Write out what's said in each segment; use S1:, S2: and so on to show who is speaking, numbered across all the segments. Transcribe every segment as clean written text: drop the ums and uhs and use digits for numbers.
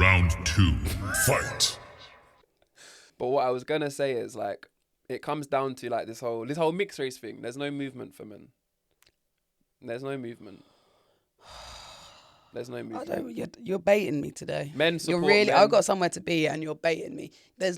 S1: Round 2. Fight.
S2: But what I was gonna say is like, it comes down to like this whole mixed race thing. There's no movement for men. There's no movement. There's no movement.
S3: You're baiting me today.
S2: Men support
S3: You're really.
S2: men.
S3: I've got somewhere to be, and you're baiting me. There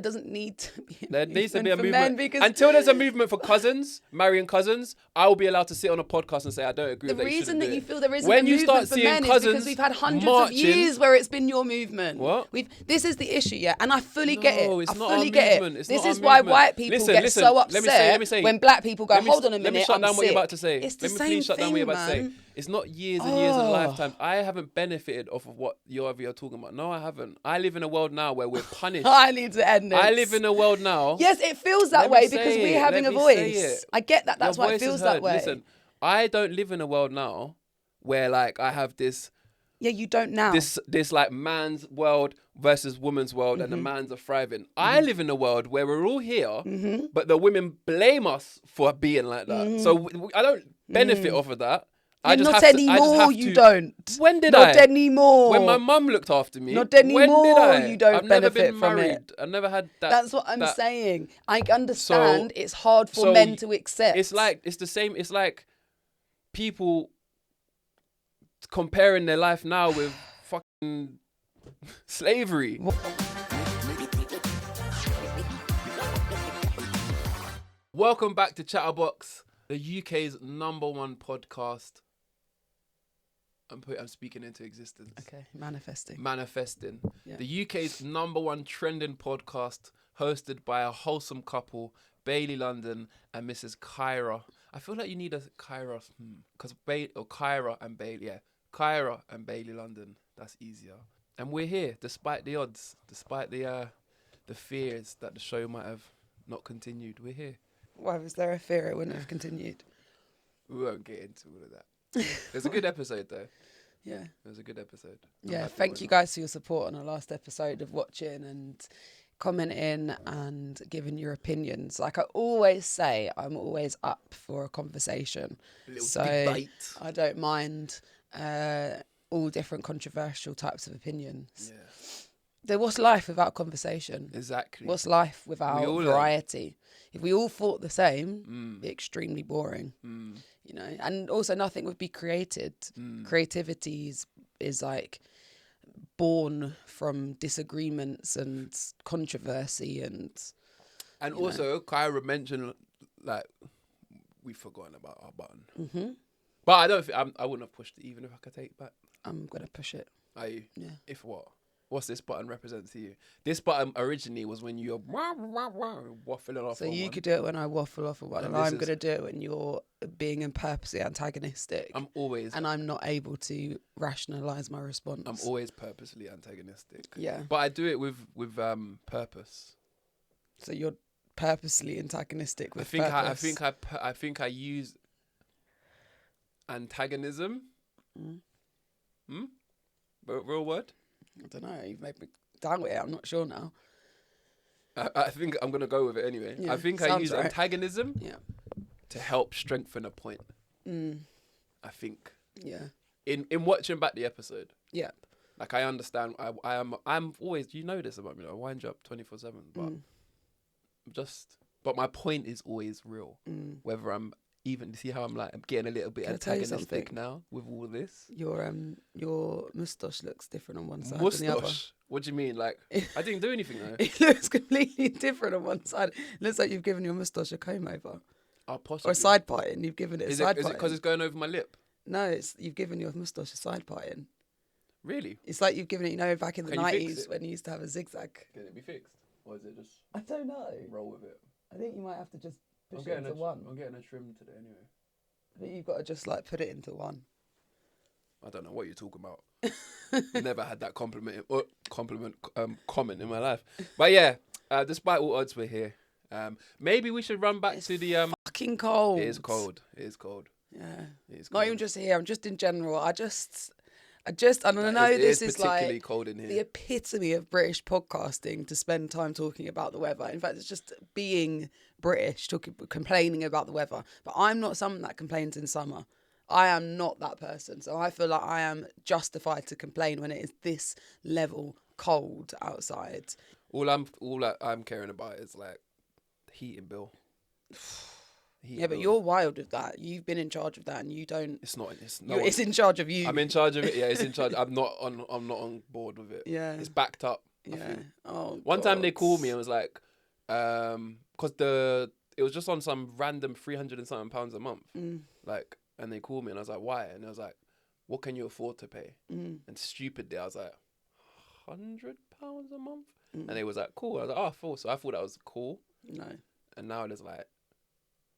S3: doesn't need to be.
S2: There needs to be a
S3: for
S2: movement.
S3: men because
S2: Until there's a movement for cousins, marrying cousins, I will be allowed to sit on a podcast and say I don't agree
S3: the
S2: with that.
S3: reason that you feel there isn't
S2: when
S3: a
S2: you
S3: movement
S2: start
S3: for
S2: seeing
S3: men is
S2: cousins
S3: because we've had hundreds
S2: marching,
S3: of years where it's been your movement.
S2: What?
S3: This is the issue, yeah, and I fully get it.
S2: It's
S3: I
S2: not
S3: fully
S2: our
S3: get
S2: movement.
S3: it.
S2: It's
S3: This
S2: not
S3: is
S2: our
S3: why
S2: movement.
S3: white people get so upset
S2: let me say.
S3: when black people go, hold on a minute,
S2: Let me shut down what you're about to say.
S3: It's the
S2: Let me
S3: same
S2: please shut down what
S3: thing,
S2: you're about to say.
S3: man.
S2: It's not years and years and lifetimes. I haven't benefited off of what you're talking about. No, I haven't. I live in a world now where we're punished.
S3: I need to end this.
S2: I live in a world now.
S3: Yes, it feels that
S2: Let me
S3: way
S2: say
S3: because we're
S2: it.
S3: having
S2: Let
S3: a
S2: me say
S3: voice.
S2: it.
S3: I get that. That's
S2: Your
S3: why it
S2: voice
S3: feels
S2: is
S3: that
S2: heard.
S3: way.
S2: Listen, I don't live in a world now where like I have this
S3: Yeah, you don't now.
S2: this like man's world versus woman's world and the man's are thriving. I live in a world where we're all here, but the women blame us for being like that. So I don't benefit off of that. I just
S3: not
S2: have to,
S3: anymore, you don't.
S2: When did
S3: Not
S2: I?
S3: anymore.
S2: When my mum looked after me.
S3: Not
S2: When did
S3: anymore,
S2: I?
S3: you don't
S2: I've never
S3: benefit
S2: been
S3: from
S2: married.
S3: it.
S2: I've never had that.
S3: That's what I'm saying. I understand it's hard for
S2: so
S3: men to accept.
S2: It's the same. It's like people comparing their life now with fucking slavery. Welcome back to Chatterbox, the UK's #1 podcast. I'm speaking into existence.
S3: Okay, manifesting.
S2: Yeah. The UK's #1 trending podcast, hosted by a wholesome couple, Bailey London and Mrs. Kyra. I feel like you need a Kyra, because Kyra and Bailey, Kyra and Bailey London. That's easier. And we're here, despite the odds, despite the fears that the show might have not continued. We're here.
S3: Why was there a fear it wouldn't have continued?
S2: We won't get into all of that. It was a good episode, though.
S3: Yeah.
S2: It was a good episode.
S3: Yeah, thank you guys for your support on our last episode of watching and commenting and giving your opinions. Like I always say, I'm always up for a conversation.
S2: A little debate.
S3: I don't mind all different controversial types of opinions.
S2: Yeah.
S3: What's life without conversation?
S2: Exactly.
S3: What's life without variety? If we all thought the same, it'd be extremely boring. You know, and also nothing would be created. Creativity is like born from disagreements and controversy and
S2: also Kyra mentioned like we've forgotten about our button. But I don't think I wouldn't have pushed it even if I could take it back.
S3: I'm gonna push it.
S2: Are you?
S3: Yeah.
S2: If what? What's this button represent to you? This button originally was when you're waffling off.
S3: So you could do it when I waffle off of one, and I'm gonna do it when you're being purposely antagonistic.
S2: I'm always,
S3: and I'm not able to rationalise my response.
S2: I'm always purposely antagonistic.
S3: Yeah.
S2: But I do it with purpose.
S3: So you're purposely antagonistic with
S2: purpose.
S3: I
S2: think I use antagonism. Real word?
S3: I don't know. You've made me doubt it. I'm not sure now.
S2: I think I'm going to go with it anyway.
S3: Yeah,
S2: I think I use
S3: right.
S2: antagonism to help strengthen a point. I think.
S3: Yeah.
S2: In watching back the episode.
S3: Yeah.
S2: Like I understand. I'm always, you know this about me. I wind you up 24/7. But my point is always real. Whether I'm even, see how I'm getting a little bit antagonistic now with all this.
S3: Your moustache looks different on one side than the other.
S2: What do you mean? Like I didn't do anything though.
S3: It looks completely different on one side. It looks like you've given your moustache a comb over.
S2: Possibly.
S3: Or a side parting. You've given it a side parting.
S2: Is it because it's going over my lip?
S3: No, you've given your moustache a side parting.
S2: Really?
S3: It's like you've given it, back in the
S2: Can you fix
S3: 90s
S2: it?
S3: when you used to have a zigzag.
S2: Can it be fixed? Or is it just
S3: I don't know.
S2: roll with it?
S3: I think you might have to just push it into one.
S2: I'm getting a trim today anyway.
S3: I think you've got to just put it into one.
S2: I don't know what you're talking about. Never had that comment in my life. But yeah, despite all odds, we're here. Maybe we should run back to the
S3: fucking cold.
S2: It is cold.
S3: Yeah.
S2: It is cold.
S3: Not even just here. I'm just in general. I know this is
S2: particularly cold in here.
S3: the epitome of British podcasting to spend time talking about the weather. In fact, it's just being British, complaining about the weather. But I'm not someone that complains in summer. I am not that person. So I feel like I am justified to complain when it is this level cold outside.
S2: All I'm caring about is like the heating bill.
S3: Yeah, but you're wild with that. You've been in charge of that, and you don't.
S2: It's not.
S3: It's in charge of you.
S2: I'm in charge of it. Yeah, it's in charge. I'm not on board with it.
S3: Yeah,
S2: it's backed up.
S3: Yeah. Oh.
S2: One time they called me and was like, because it was just on some random £300 and something a month, like, and they called me and I was like, why? And I was like, what can you afford to pay? And stupidly, I was like, £100 a month, and they was like, cool. I was like, oh, full. So I thought that was cool.
S3: No.
S2: And now there's like,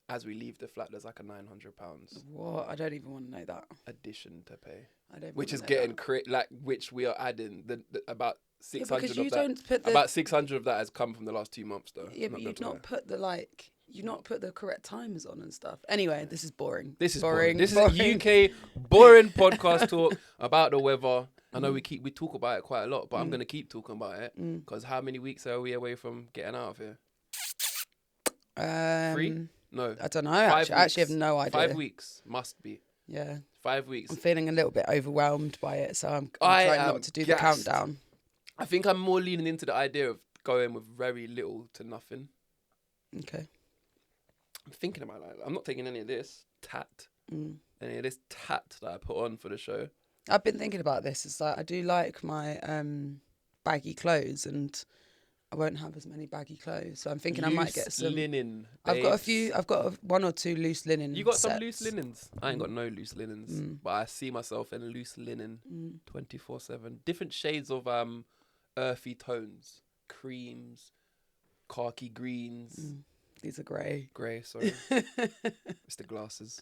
S2: as we leave the flat, there's like a £900.
S3: What? I don't even want to know that.
S2: Addition to pay.
S3: I don't.
S2: Which is getting which we are adding the about 600
S3: because you
S2: of
S3: don't
S2: that.
S3: put the,
S2: about 600 of that has come from the last 2 months, though.
S3: Yeah, but you've not put the correct timers on and stuff. Anyway, this is boring.
S2: This is
S3: boring.
S2: This is a UK boring podcast talk about the weather. I know we talk about it quite a lot, but I'm gonna keep talking about it because how many weeks are we away from getting out of here? 3? No,
S3: I don't know. I actually have no idea.
S2: 5 weeks must be.
S3: Yeah,
S2: 5 weeks.
S3: I'm feeling a little bit overwhelmed by it, so I'm trying not to do the countdown.
S2: I think I'm more leaning into the idea of going with very little to nothing.
S3: Okay.
S2: I'm thinking about that. I'm not taking any of this any of this tat that I put on for the show.
S3: I've been thinking about this. It's like I do like my baggy clothes, and I won't have as many baggy clothes. So I'm thinking I might get some
S2: linen.
S3: I've got a few. I've got 1 or 2 loose linen.
S2: You got
S3: sets.
S2: some loose linens? I ain't got no loose linens, but I see myself in loose linen 24/7. Different shades of earthy tones, creams, khaki greens.
S3: These are grey.
S2: Grey, sorry. It's the glasses.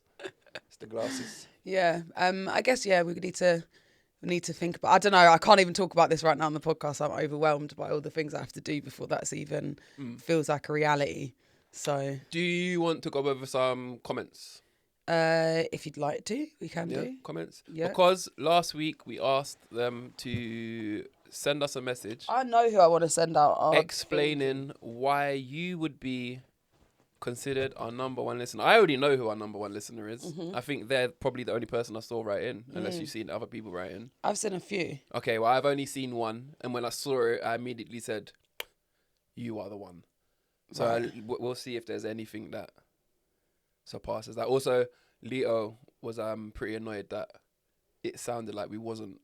S2: It's the glasses.
S3: Yeah. I guess we need to think about. I don't know. I can't even talk about this right now on the podcast. I'm overwhelmed by all the things I have to do before that's even feels like a reality. So,
S2: do you want to go over some comments?
S3: If you'd like to, we can do
S2: comments.
S3: Yeah.
S2: Because last week we asked them to send us a message.
S3: I know who I want to send out.
S2: Explaining why you would be considered our number one listener. I already know who our number one listener is. I think they're probably the only person I saw write in, unless you've seen other people write in.
S3: I've seen a few.
S2: Okay, well, I've only seen one, and when I saw it, I immediately said, you are the one. So
S3: Right.
S2: we'll see if there's anything that surpasses that. Also, Leo was pretty annoyed that it sounded like we wasn't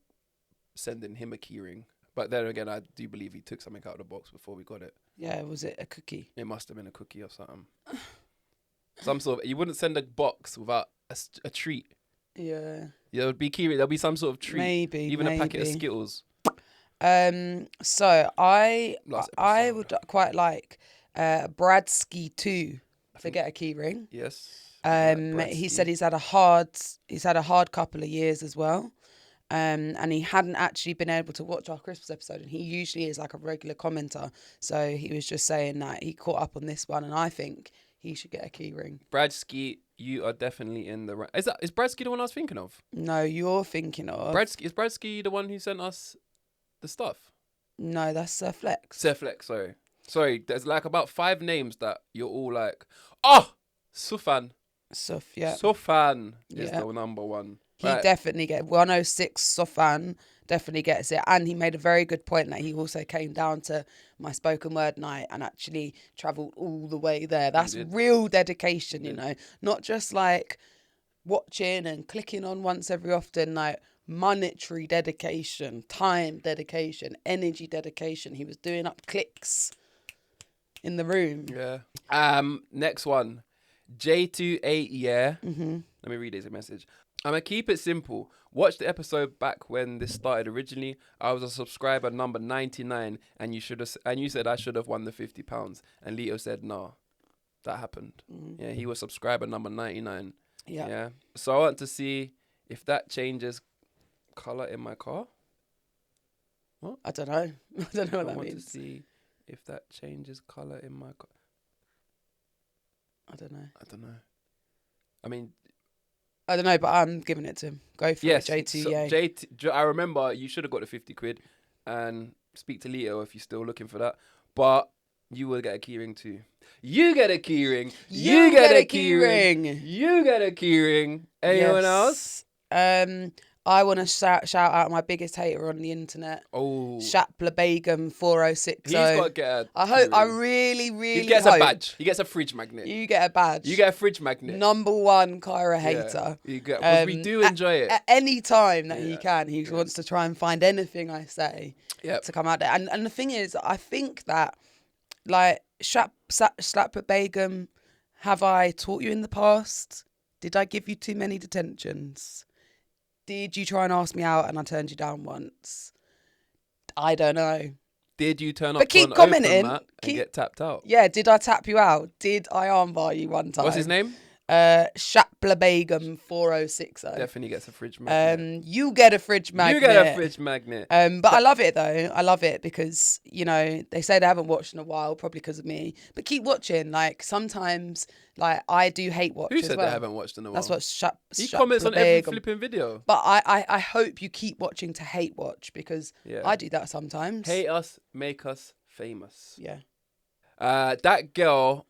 S2: sending him a keyring. But then again, I do believe he took something out of the box before we got it.
S3: Yeah, was it a cookie?
S2: It must have been a cookie or something. Some sort of, you wouldn't send a box without a treat.
S3: Yeah.
S2: There would be keyring. There'll be some sort of treat.
S3: Maybe.
S2: Even a packet of Skittles.
S3: So I would quite like Bradsky 2 to get a key ring.
S2: Yes.
S3: He said he's had a hard couple of years as well. And he hadn't actually been able to watch our Christmas episode, and he usually is like a regular commenter. So he was just saying that he caught up on this one, and I think he should get a key ring.
S2: Bradsky, you are definitely in the right. Is Bradsky the one I was thinking of?
S3: No, you're thinking of
S2: Is Bradsky the one who sent us the stuff?
S3: No, that's Sir Flex.
S2: Sir Flex, sorry. There's like about 5 names that you're all like, Sufan. Sufan is the number one.
S3: He definitely gets 106. Sofan definitely gets it, and he made a very good point that he also came down to my spoken word night and actually travelled all the way there. That's real dedication, you know, not just like watching and clicking on once every often, like monetary dedication, time dedication, energy dedication. He was doing up clicks in the room.
S2: Yeah. Next one, J28. Yeah. Let me read his message. I'm going to keep it simple. Watch the episode back when this started originally. I was a subscriber number 99, and you said I should have won the £50. And Leo said, nah, that happened. Yeah, he was subscriber number 99. Yeah. So I want to see if that changes colour in my car. What?
S3: I don't know. I don't know what that means.
S2: I want to see if that changes colour in my car.
S3: I don't know.
S2: I mean,
S3: I don't know, but I'm giving it to him. Go for it, J2.
S2: So I remember you should have got the £50 and speak to Leo if you're still looking for that. But you will get a keyring too. You get a keyring.
S3: You get a keyring.
S2: You get a keyring. Anyone else?
S3: I want to shout out my biggest hater on the internet.
S2: Oh,
S3: Shapla Begum 4060.
S2: he's got to get a
S3: I
S2: keyring.
S3: really
S2: He gets
S3: hope
S2: a badge. He gets a fridge magnet.
S3: You get a badge.
S2: You get a fridge magnet.
S3: Number one Kyra hater.
S2: You get, because we do enjoy it.
S3: At any time that he can, he wants to try and find anything I say to come out there. And the thing is, I think that, like, Shapla Begum, have I taught you in the past? Did I give you too many detentions? Did you try and ask me out and I turned you down once? I don't know.
S2: Did you turn up
S3: But keep
S2: to an
S3: commenting.
S2: open mat and get tapped out?
S3: Yeah, did I tap you out? Did I armbar you one time?
S2: What's his name?
S3: Shapla Begum 4060.
S2: Definitely gets a fridge magnet.
S3: You get a fridge magnet.
S2: You get a fridge magnet.
S3: But I love it though. I love it because, you know, they say they haven't watched in a while, probably because of me. But keep watching. Like, sometimes, like, I do hate watch
S2: Who
S3: as
S2: said
S3: well.
S2: they haven't watched in a while?
S3: That's what
S2: He comments on every flipping video.
S3: But I hope you keep watching to hate watch, because I do that sometimes.
S2: Hate us, make us famous.
S3: Yeah.
S2: That girl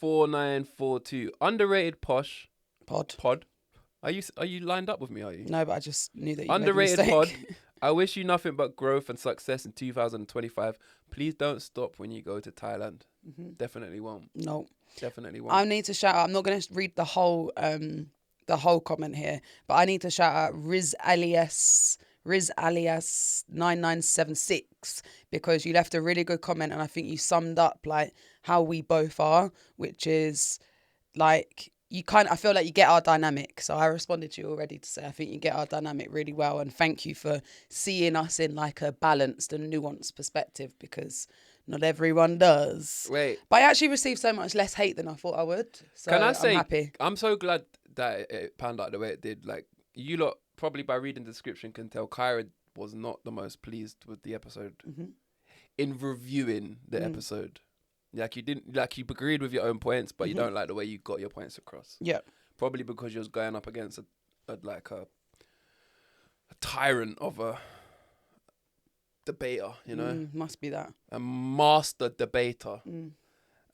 S2: 4942, underrated posh pod. Are you lined up with me? Are you?
S3: No, but I just knew that you
S2: underrated
S3: made a
S2: pod.
S3: mistake.
S2: I wish you nothing but growth and success in 2025. Please don't stop when you go to Thailand. Definitely won't.
S3: No.
S2: Definitely won't.
S3: I need to shout out. I'm not going to read the whole comment here, but I need to shout out Riz alias 9976, because you left a really good comment, and I think you summed up like how we both are, which is like, I feel like you get our dynamic. So I responded to you already to say I think you get our dynamic really well, and thank you for seeing us in like a balanced and nuanced perspective, because not everyone does.
S2: Wait.
S3: But I actually received so much less hate than I thought I would. So
S2: Can I say,
S3: I'm happy.
S2: I'm so glad that it panned out the way it did. Like, you lot probably by reading the description can tell Kyra was not the most pleased with the episode. In reviewing the episode. Like, you agreed with your own points, but you don't like the way you got your points across.
S3: Yeah.
S2: Probably because you was going up against a tyrant of a debater, you know?
S3: Must be that.
S2: A master debater.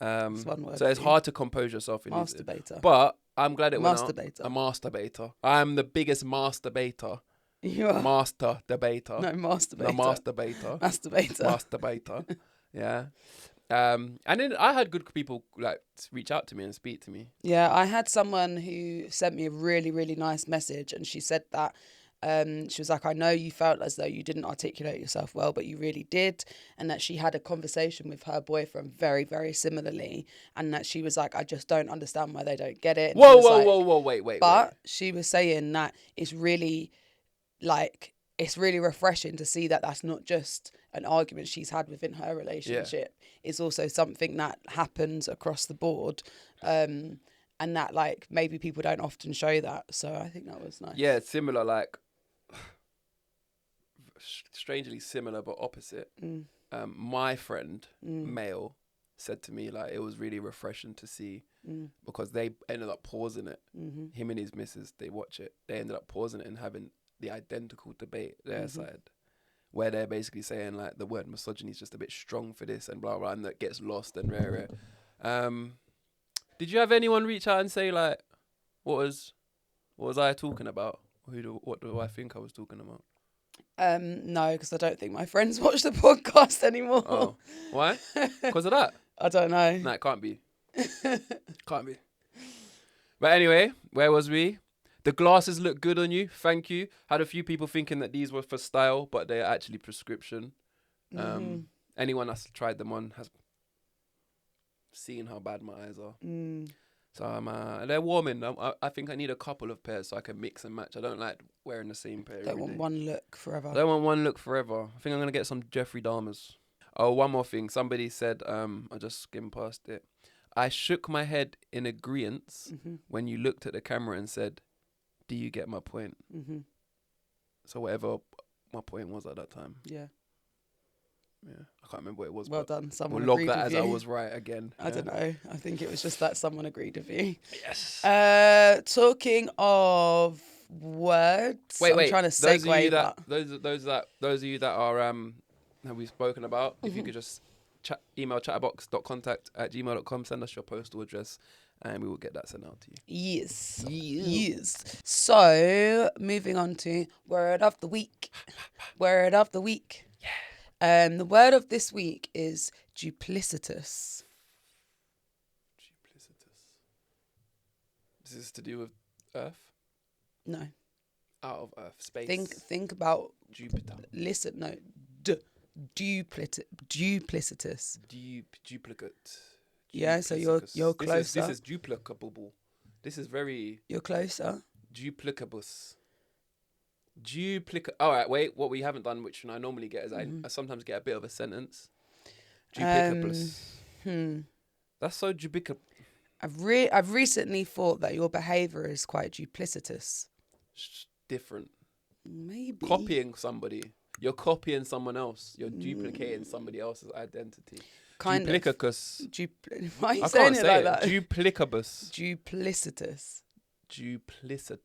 S3: That's one word
S2: so it's
S3: for you.
S2: hard to compose yourself in these.
S3: Masturbator.
S2: But I'm glad it went out.
S3: Masturbator.
S2: A masturbator. I'm the biggest masturbator.
S3: You are.
S2: Master debater.
S3: No, masturbator.
S2: No, masturbator.
S3: Masturbator.
S2: Masturbator. Yeah. And then I had good people like reach out to me and speak to me.
S3: Yeah, I had someone who sent me a really, really nice message, and she said that she was like, I know you felt as though you didn't articulate yourself well, but you really did. And that she had a conversation with her boyfriend very, very similarly. And that she was like, I just don't understand why they don't get it. And
S2: Whoa, wait.
S3: But she was saying that it's really refreshing to see that that's not just an argument she's had within her relationship. It's also something that happens across the board. And that, like, maybe people don't often show that. So I think that was nice.
S2: Yeah, it's similar, like, strangely similar but opposite. My friend, male, said to me, like, it was really refreshing to see because they ended up pausing it. Him and his missus, they watch it. They ended up pausing it and having the identical debate their side, where they're basically saying, like, the word misogyny is just a bit strong for this and blah, blah, and that gets lost and rare. Did you have anyone reach out and say, like, what was I talking about? What do I think I was talking about?
S3: No, because I don't think my friends watch the podcast anymore.
S2: Oh, why? Because of that?
S3: I don't know.
S2: No, it can't be. Can't be. But anyway, where was we? The glasses look good on you. Thank you. Had a few people thinking that these were for style, but they're actually prescription. Anyone that's tried them on has seen how bad my eyes are. So they're warming. I think I need a couple of pairs so I can mix and match. I don't like wearing the same pair.
S3: Don't want one look forever.
S2: I don't want one look forever. I think I'm gonna get some Jeffrey Dahmers. Oh, one more thing. Somebody said, I just skimmed past it. I shook my head in agreeance when you looked at the camera and said, "Do you get my point?" So whatever my point was at that time.
S3: Yeah.
S2: I can't remember what it was.
S3: Well done. Someone
S2: we'll log
S3: agreed
S2: that
S3: with
S2: as
S3: you.
S2: I was right again.
S3: I don't know. I think it was just that someone agreed with you.
S2: Yes.
S3: Talking of words.
S2: Wait.
S3: I'm trying to segue.
S2: Those of you that are have we spoken about? If you could just email chatabox.contact@gmail.com. Send us your postal address and we will get that sent out to you.
S3: Yes. So, moving on to word of the week. Word of the week. Yeah. The word of this week is duplicitous.
S2: This is to do with Earth?
S3: No.
S2: Out of Earth, space.
S3: Think about
S2: Jupiter.
S3: Listen, no. Duplicitous.
S2: Duplicate.
S3: Yeah, so you're closer.
S2: This is duplicable. This is very...
S3: You're closer.
S2: Duplicabus. All right, wait. What we haven't done, which I normally get, is I sometimes get a bit of a sentence. Duplicabus. That's so duplicable.
S3: I've recently thought that your behaviour is quite duplicitous.
S2: Different.
S3: Maybe.
S2: Copying somebody. You're copying someone else. You're duplicating somebody else's identity.
S3: Kind
S2: Duplicacus.
S3: Why are you saying it like that?
S2: Duplicabus.
S3: Duplicitous.
S2: Duplicitous.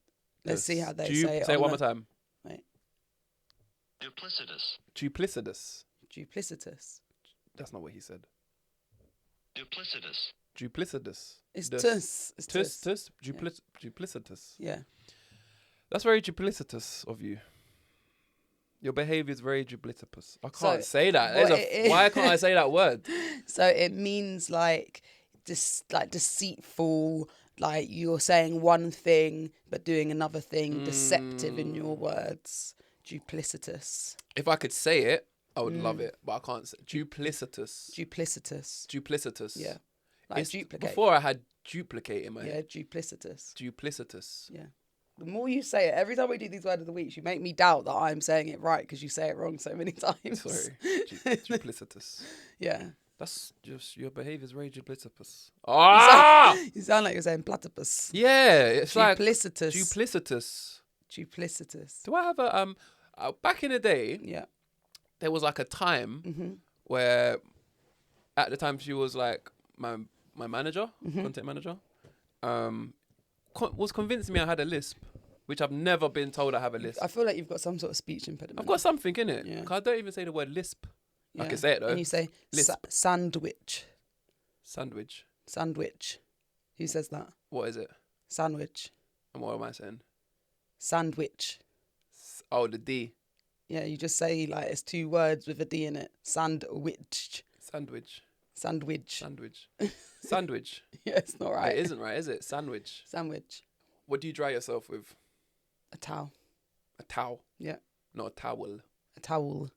S3: Let's see how they say it.
S2: Say it one more time.
S3: Wait.
S4: Duplicitous.
S2: Duplicitous.
S3: Duplicitous.
S2: That's not what he said.
S4: Duplicitous.
S2: Duplicitous.
S3: It's tus. It's tus.
S2: Duplicitous.
S3: Yeah.
S2: That's very duplicitous of you. Your behaviour is very duplicitous. I can't say that. Why can't I say that word?
S3: So it means like deceitful, like you're saying one thing but doing another thing, deceptive in your words. Duplicitous.
S2: If I could say it, I would love it, but I can't say duplicitous.
S3: Duplicitous. Yeah. Like duplicate.
S2: Before I had duplicate in my
S3: Yeah,
S2: head.
S3: duplicitous.
S2: Duplicitous.
S3: Yeah. The more you say it, every time we do these words of the week, you make me doubt that I'm saying it right because you say it wrong so many times.
S2: Sorry. Duplicitous.
S3: Yeah.
S2: That's just, your behaviour is very duplicitous. Ah!
S3: You sound like you're saying platypus.
S2: Yeah, it's
S3: Duplicitous.
S2: Duplicitous.
S3: Duplicitous.
S2: Do I have a back in the day?
S3: Yeah.
S2: There was like a time where, at the time she was like my manager, content manager, was convincing me I had a lisp, which I've never been told I have a lisp.
S3: I feel like you've got some sort of speech impediment.
S2: I've got something in it.
S3: Yeah.
S2: 'Cause I don't even say the word lisp.
S3: Yeah.
S2: I can say it though.
S3: And you say sandwich.
S2: Sandwich.
S3: Sandwich. Who says that?
S2: What is it?
S3: Sandwich.
S2: And what am I saying?
S3: Sandwich.
S2: Oh, the D.
S3: Yeah, you just say like it's two words with a D in it. Sandwich.
S2: Sandwich.
S3: Sandwich.
S2: Sandwich. Sandwich.
S3: Yeah, it's not right.
S2: It isn't right, is it? Sandwich.
S3: Sandwich.
S2: What do you dry yourself with?
S3: A towel.
S2: A towel.
S3: Yeah.
S2: Not a towel.
S3: A towel.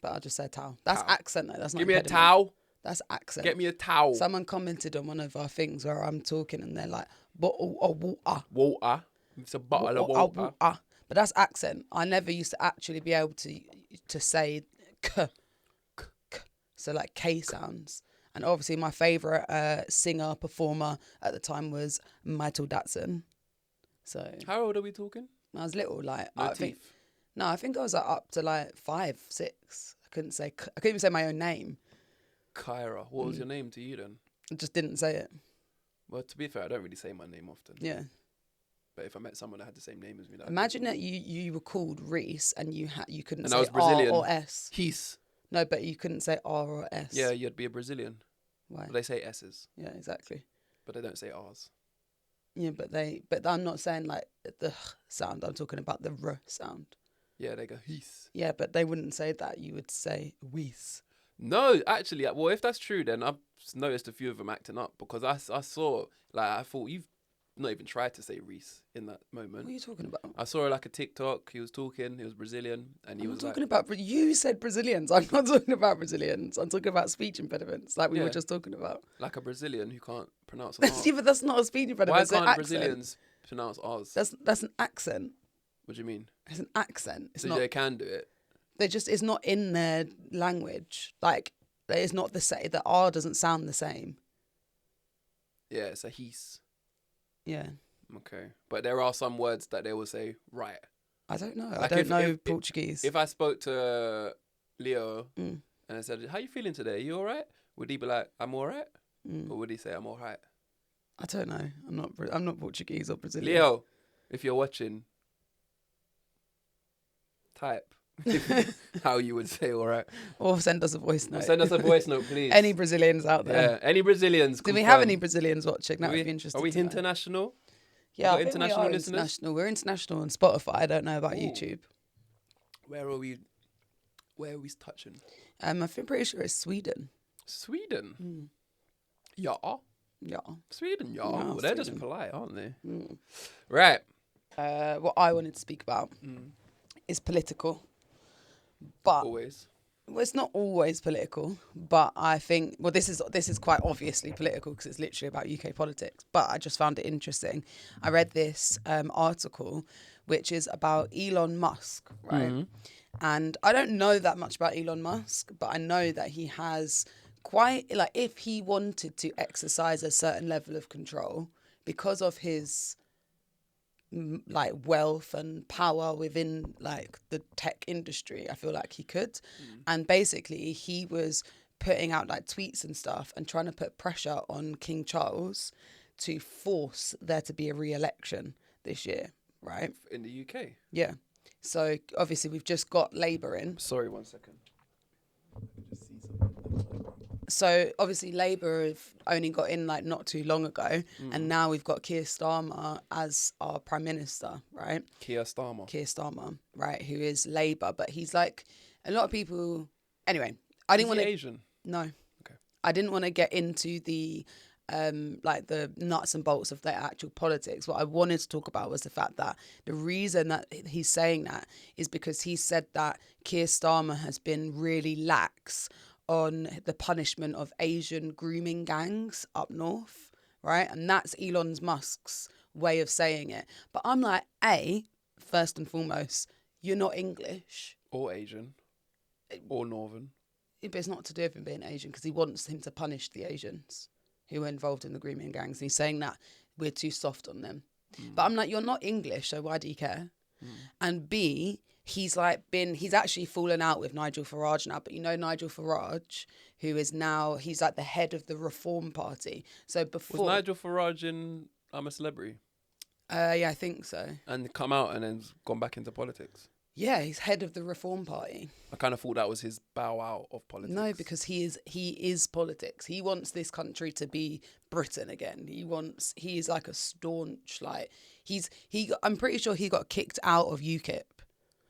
S3: But I'll just say towel. That's
S2: Towel.
S3: accent though. That's not
S2: Give me a
S3: impediment.
S2: towel.
S3: That's accent.
S2: Get me a towel.
S3: Someone commented on one of our things where I'm talking and they're like, bottle of water.
S2: Water. It's a bottle of water.
S3: But that's accent. I never used to actually be able to say k. So like K sounds. And obviously my favourite singer, performer at the time was Michael Datson. So
S2: How old are we talking?
S3: I was little, like
S2: No
S3: I think
S2: teeth.
S3: I think I was like, up to like 5, 6. I couldn't even say my own name.
S2: Kyra. What was your name to you then?
S3: I just didn't say it.
S2: Well, to be fair, I don't really say my name often.
S3: Yeah.
S2: But if I met someone that had the same name as me,
S3: Imagine that you were called Reese and you couldn't
S2: And
S3: say
S2: I was Brazilian.
S3: R or S.
S2: He's.
S3: No, but you couldn't say R or S.
S2: Yeah, you'd be a Brazilian.
S3: Why?
S2: But they say S's,
S3: Yeah, exactly.
S2: but they don't say R's.
S3: Yeah, but I'm not saying like the sound. I'm talking about the R sound.
S2: Yeah, they go he's.
S3: Yeah, but they wouldn't say that. You would say Wees.
S2: No, actually, well, if that's true, then I've noticed a few of them acting up because I saw, like, I thought you've not even tried to say Reese in that moment.
S3: What are you talking about?
S2: I saw like a TikTok. He was talking. He was Brazilian, and he
S3: I'm
S2: was
S3: not talking
S2: like,
S3: about. You said Brazilians. I'm not talking about Brazilians. I'm talking about speech impediments, like we were
S2: Yeah.
S3: just talking about.
S2: like a Brazilian who can't pronounce an R.
S3: Yeah, but that's not a speech impediment.
S2: Why
S3: It's an
S2: can't
S3: accent.
S2: Brazilians pronounce R's?
S3: That's an accent.
S2: What do you mean?
S3: It's an accent. It's
S2: So
S3: not.
S2: they can do it.
S3: It's not in their language. Like it's not the same. The R doesn't sound the same.
S2: Yeah, it's a he's.
S3: Yeah.
S2: Okay, but there are some words that they will say right.
S3: I don't know. I
S2: Like
S3: don't know Portuguese.
S2: If I spoke to Leo
S3: Mm.
S2: and I said, "How you feeling today? You all right?" Would he be like, "I'm all right,"
S3: Mm.
S2: or would he say, "I'm all right"?
S3: I don't know. I'm not Portuguese or Brazilian.
S2: Leo, if you're watching, type. How you would say, all right.
S3: Or send us a voice note.
S2: Send us a voice note, please.
S3: Any Brazilians out there?
S2: Yeah, any Brazilians.
S3: Do we have any Brazilians watching? That would be interesting.
S2: Are we
S3: to know.
S2: international?
S3: Yeah,
S2: We
S3: I
S2: got
S3: think
S2: international
S3: we are
S2: listeners?
S3: international. We're international on Spotify. I don't know about
S2: Ooh.
S3: YouTube.
S2: Where are we? Where are we touching?
S3: I'm pretty sure it's Sweden.
S2: Sweden. Yeah.
S3: Yeah.
S2: Sweden. Yeah.
S3: Yeah,
S2: Well, they're just
S3: Sweden.
S2: polite, aren't they? Right.
S3: What I wanted to speak about is political, but
S2: Always.
S3: well, it's not always political. But I think this is quite obviously political because it's literally about UK politics. But I just found it interesting. I read this article, which is about Elon Musk, right? And I don't know that much about Elon Musk, but I know that he has quite, like, if he wanted to exercise a certain level of control because of his like wealth and power within like the tech industry, I feel like he could. And basically he was putting out like tweets and stuff and trying to put pressure on King Charles to force there to be a re-election this year, right?
S2: In the UK.
S3: Yeah. So obviously we've just got Labour in.
S2: Sorry, 1 second.
S3: So obviously Labour have only got in like not too long ago, and now we've got Keir Starmer as our Prime Minister, right?
S2: Keir Starmer,
S3: right, who is Labour, but he's like a lot of people. Anyway, I didn't
S2: Is
S3: want
S2: he
S3: to.
S2: Asian?
S3: No.
S2: Okay.
S3: I didn't want to get into the like the nuts and bolts of the actual politics. What I wanted to talk about was the fact that the reason that he's saying that is because he said that Keir Starmer has been really lax on the punishment of Asian grooming gangs up north, right? And that's Elon Musk's way of saying it. But I'm like, first and foremost, you're not English.
S2: Or Asian. Or Northern.
S3: But it's not to do with him being Asian because he wants him to punish the Asians who were involved in the grooming gangs. And he's saying that we're too soft on them. But I'm like, you're not English, so why do you care? And B, he's actually fallen out with Nigel Farage now. But you know Nigel Farage, who is now, he's like the head of the Reform Party. So before...
S2: Was Nigel Farage in I'm a Celebrity?
S3: Yeah, I think so.
S2: And come out and then gone back into politics?
S3: Yeah, he's head of the Reform Party.
S2: I kind of thought that was his bow out of politics.
S3: No, because he is politics. He wants this country to be Britain again. He is like a staunch, like I'm pretty sure he got kicked out of UKIP.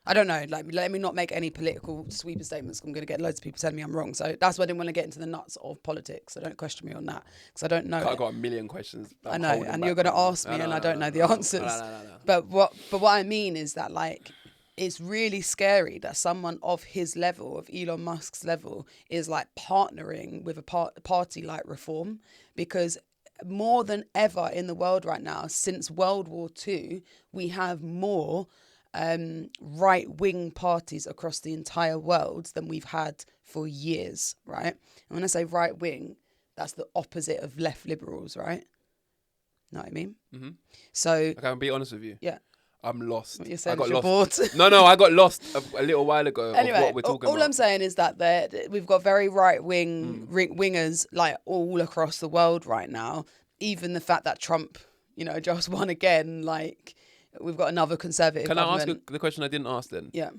S3: I don't know, like let me not make any political sweeping statements. I'm going to get loads of people telling me I'm wrong. So that's why I didn't want to get into the nuts of politics. So don't question me on that because I don't know.
S2: I've got a million questions.
S3: I know, and you're going to ask me and I don't know the answers.
S2: No.
S3: But what I mean is that like, it's really scary that someone of his level, of Elon Musk's level, is like partnering with a party like Reform, because more than ever in the world right now, since World War II, we have more right-wing parties across the entire world than we've had for years, right? And when I say right-wing, that's the opposite of left liberals, right? Know what I mean? Mm-hmm. So...
S2: Okay, I'll be honest with you.
S3: Yeah.
S2: I'm lost.
S3: What you're saying
S2: I got
S3: is you're
S2: lost.
S3: bored.
S2: No, I got lost a little while ago
S3: Anyway,
S2: of what we're talking
S3: all
S2: about.
S3: I'm saying is that we've got very right-wing wingers like all across the world right now. Even the fact that Trump, just won again, like we've got another conservative government.
S2: I ask you the question I didn't ask then?
S3: Yeah.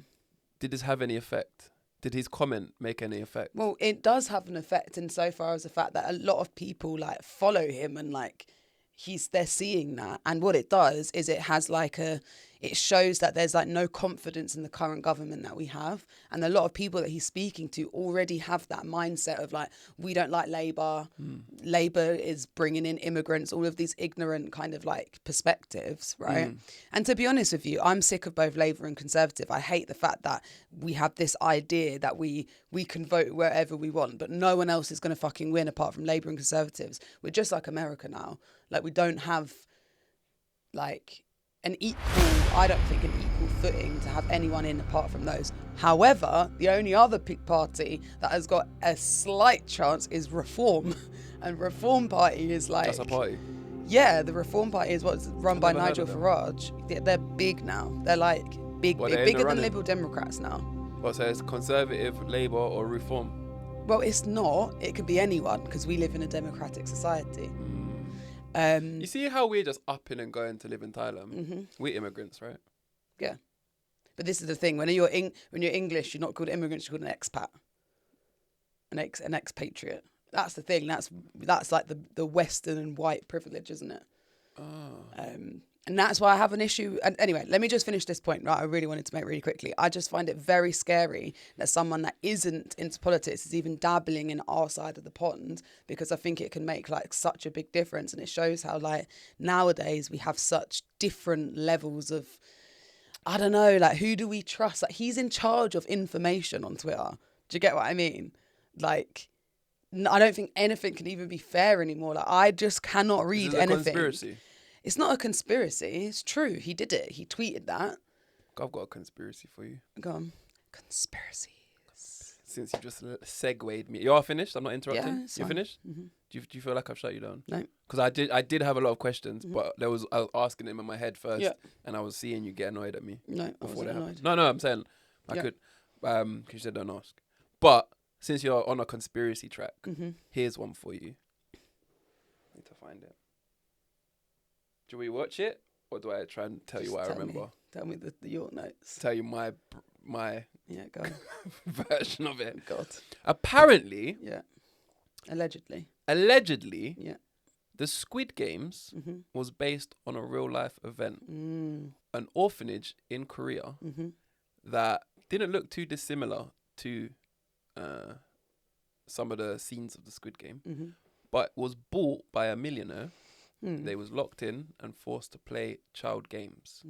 S2: Did this have any effect? Did his comment make any effect?
S3: Well, it does have an effect insofar as the fact that a lot of people like follow him and like they're seeing that. And what it does is it shows that there's like no confidence in the current government that we have. And a lot of people that he's speaking to already have that mindset of like, we don't like Labour. Labour is bringing in immigrants, all of these ignorant kind of like perspectives, right? And to be honest with you, I'm sick of both Labour and Conservative. I hate the fact that we have this idea that we can vote wherever we want, but no one else is going to fucking win apart from Labour and Conservatives. We're just like America now. Like we don't have like I don't think an equal footing to have anyone in apart from those. However, the only other party that has got a slight chance is Reform. And Reform Party is like...
S2: That's a party?
S3: Yeah, the Reform Party is what's run by Nigel Farage. They're big now. They're like bigger than Liberal Democrats now.
S2: Well, so it's Conservative, Labour or Reform?
S3: Well, it's not. It could be anyone because we live in a democratic society.
S2: You see how we're just upping and going to live in Thailand? We're immigrants, right?
S3: Yeah. But this is the thing: when you're English, you're not called immigrants; you're called an expat, an expatriate. That's the thing. That's like the Western and white privilege, isn't it? And that's why I have an issue. And anyway, let me just finish this point. Right, I really wanted to make really quickly. I just find it very scary that someone that isn't into politics is even dabbling in our side of the pond, because I think it can make like such a big difference, and it shows how like nowadays we have such different levels of, I don't know, like who do we trust? Like he's in charge of information on Twitter. Do you get what I mean? Like, I don't think anything can even be fair anymore. Like I just cannot read anything.
S2: Conspiracy.
S3: It's not a conspiracy. It's true. He did it. He tweeted that.
S2: I've got a conspiracy for you.
S3: Go on. Conspiracies.
S2: Since you just segued me. You are finished? I'm not interrupting?
S3: Yeah,
S2: You
S3: it's fine.
S2: finished?
S3: Mm-hmm.
S2: Do you feel like I've shut you down?
S3: No.
S2: Because I did have a lot of questions, but I was asking them in my head first, and I was seeing you get annoyed at me.
S3: No, I wasn't annoyed.
S2: No, I'm saying I could, because you said don't ask. But since you're on a conspiracy track, here's one for you. I need to find it. Do we watch it, or do I try and tell you what I remember?
S3: Tell me the your notes.
S2: Tell you my
S3: Yeah, go on.
S2: version of it.
S3: God.
S2: Apparently,
S3: Yeah. Allegedly.
S2: Yeah, the Squid Games
S3: Mm-hmm.
S2: was based on a real life event, an orphanage in Korea that didn't look too dissimilar to some of the scenes of the Squid Game, but was bought by a millionaire. They was locked in and forced to play child games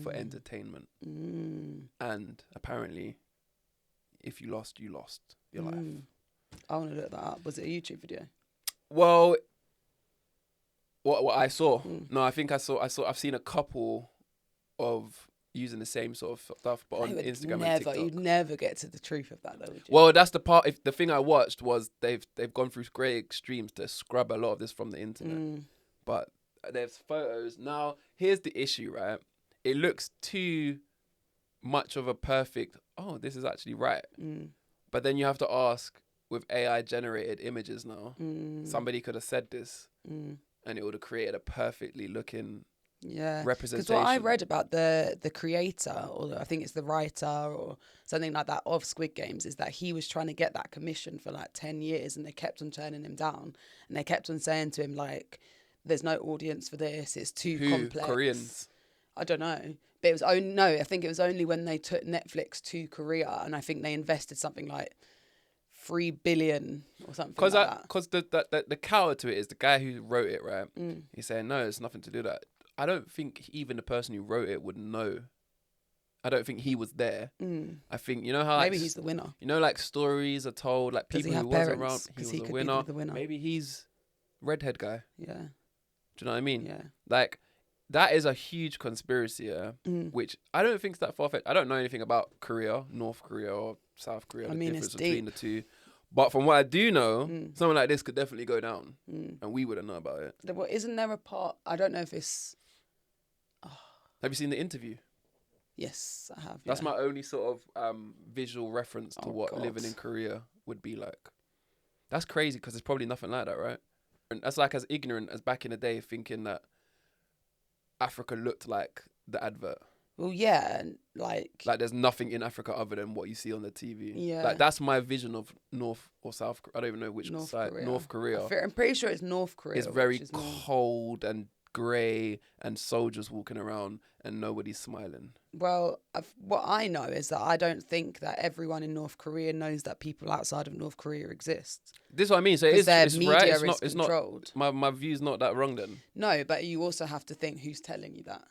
S2: for entertainment. And apparently, if you lost, you lost your life.
S3: I want to look that up. Was it a YouTube video?
S2: Well, what I saw? No, I think I've seen a couple of using the same sort of stuff, but on Instagram and TikTok.
S3: You'd never get to the truth of that, though, would you?
S2: Well, that's the part. If the thing I watched was they've gone through great extremes to scrub a lot of this from the internet. But there's photos. Now, here's the issue, right? It looks too much of a perfect, this is actually right. But then you have to ask, with AI generated images now, somebody could have said this and it would have created a perfectly looking representation.
S3: Because what I read about the creator, or I think it's the writer or something like that of Squid Games, is that he was trying to get that commission for like 10 years and they kept on turning him down. And they kept on saying to him, like, there's no audience for this, it's too complex.
S2: Koreans?
S3: I don't know. But it was I think it was only when they took Netflix to Korea, and I think they invested something like 3 billion or something like that.
S2: Because the counter to it is the guy who wrote it, right? He's saying, no, it's nothing to do with that. I don't think even the person who wrote it would know. I don't think he was there. I think, you know how...
S3: Maybe he's the winner.
S2: You know, like stories are told, like people who wasn't around, he was
S3: he
S2: a
S3: could
S2: winner.
S3: be the winner.
S2: Maybe he's redhead guy.
S3: Yeah.
S2: Do you know what I mean?
S3: Yeah.
S2: Like, that is a huge conspiracy, which I don't think is that far-fetched. I don't know anything about Korea, North Korea or South Korea, the difference between the two. But from what I do know, something like this could definitely go down, and we wouldn't know about it.
S3: Well, isn't there a part, I don't know if it's...
S2: Have you seen The Interview?
S3: Yes, I have.
S2: That's my only sort of visual reference to what living in Korea would be like. That's crazy because there's probably nothing like that, right? And that's like as ignorant as back in the day thinking that Africa looked like the advert.
S3: Well, yeah, like
S2: there's nothing in Africa other than what you see on the TV.
S3: Yeah.
S2: Like that's my vision of North or South. I don't even know which side. North Korea.
S3: I'm pretty sure it's North Korea.
S2: It's very cold and grey and soldiers walking around and nobody's smiling.
S3: Well, what I know is that I don't think that everyone in North Korea knows that people outside of North Korea exist.
S2: This is what I mean. So it's
S3: media
S2: right.
S3: is controlled.
S2: My view's not that wrong then.
S3: No, but you also have to think who's telling you that.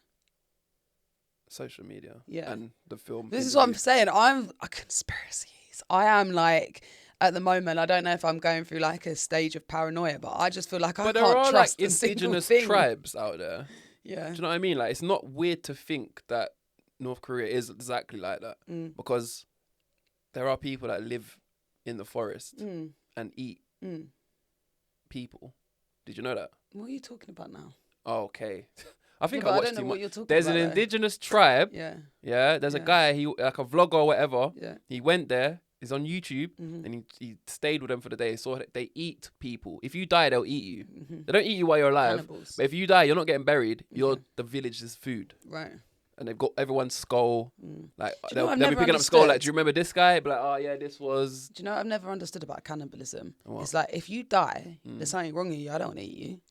S2: Social media.
S3: Yeah.
S2: And the film.
S3: This is what I'm saying. I'm a conspiracies. I am like, at the moment, I don't know if I'm going through like a stage of paranoia, but I just feel like I can't trust a single
S2: indigenous
S3: thing.
S2: tribes out there.
S3: Yeah.
S2: Do you know what I mean? Like, it's not weird to think that North Korea is exactly like that because there are people that live in the forest and eat people. Did you know that?
S3: What are you talking about now?
S2: Oh, okay. I think
S3: I
S2: watched
S3: don't know what you're talking
S2: There's
S3: about.
S2: an indigenous tribe.
S3: Yeah.
S2: Yeah. There's a guy, he like a vlogger or whatever.
S3: Yeah.
S2: He went there. He's on YouTube and he stayed with them for the day. Saw that they eat people. If you die, they'll eat you. They don't eat you while you're alive.
S3: Cannibals.
S2: But if you die, you're not getting buried. You're the village's food.
S3: Right.
S2: and they've got everyone's skull. Like
S3: Do you know what I've
S2: they'll be
S3: never
S2: picking up skull. Like,
S3: understood?
S2: do you remember this guy? Be like, oh yeah, this was.
S3: Do you know what I've never understood about cannibalism?
S2: What?
S3: It's like if you die, there's something wrong with you. I don't want to eat you.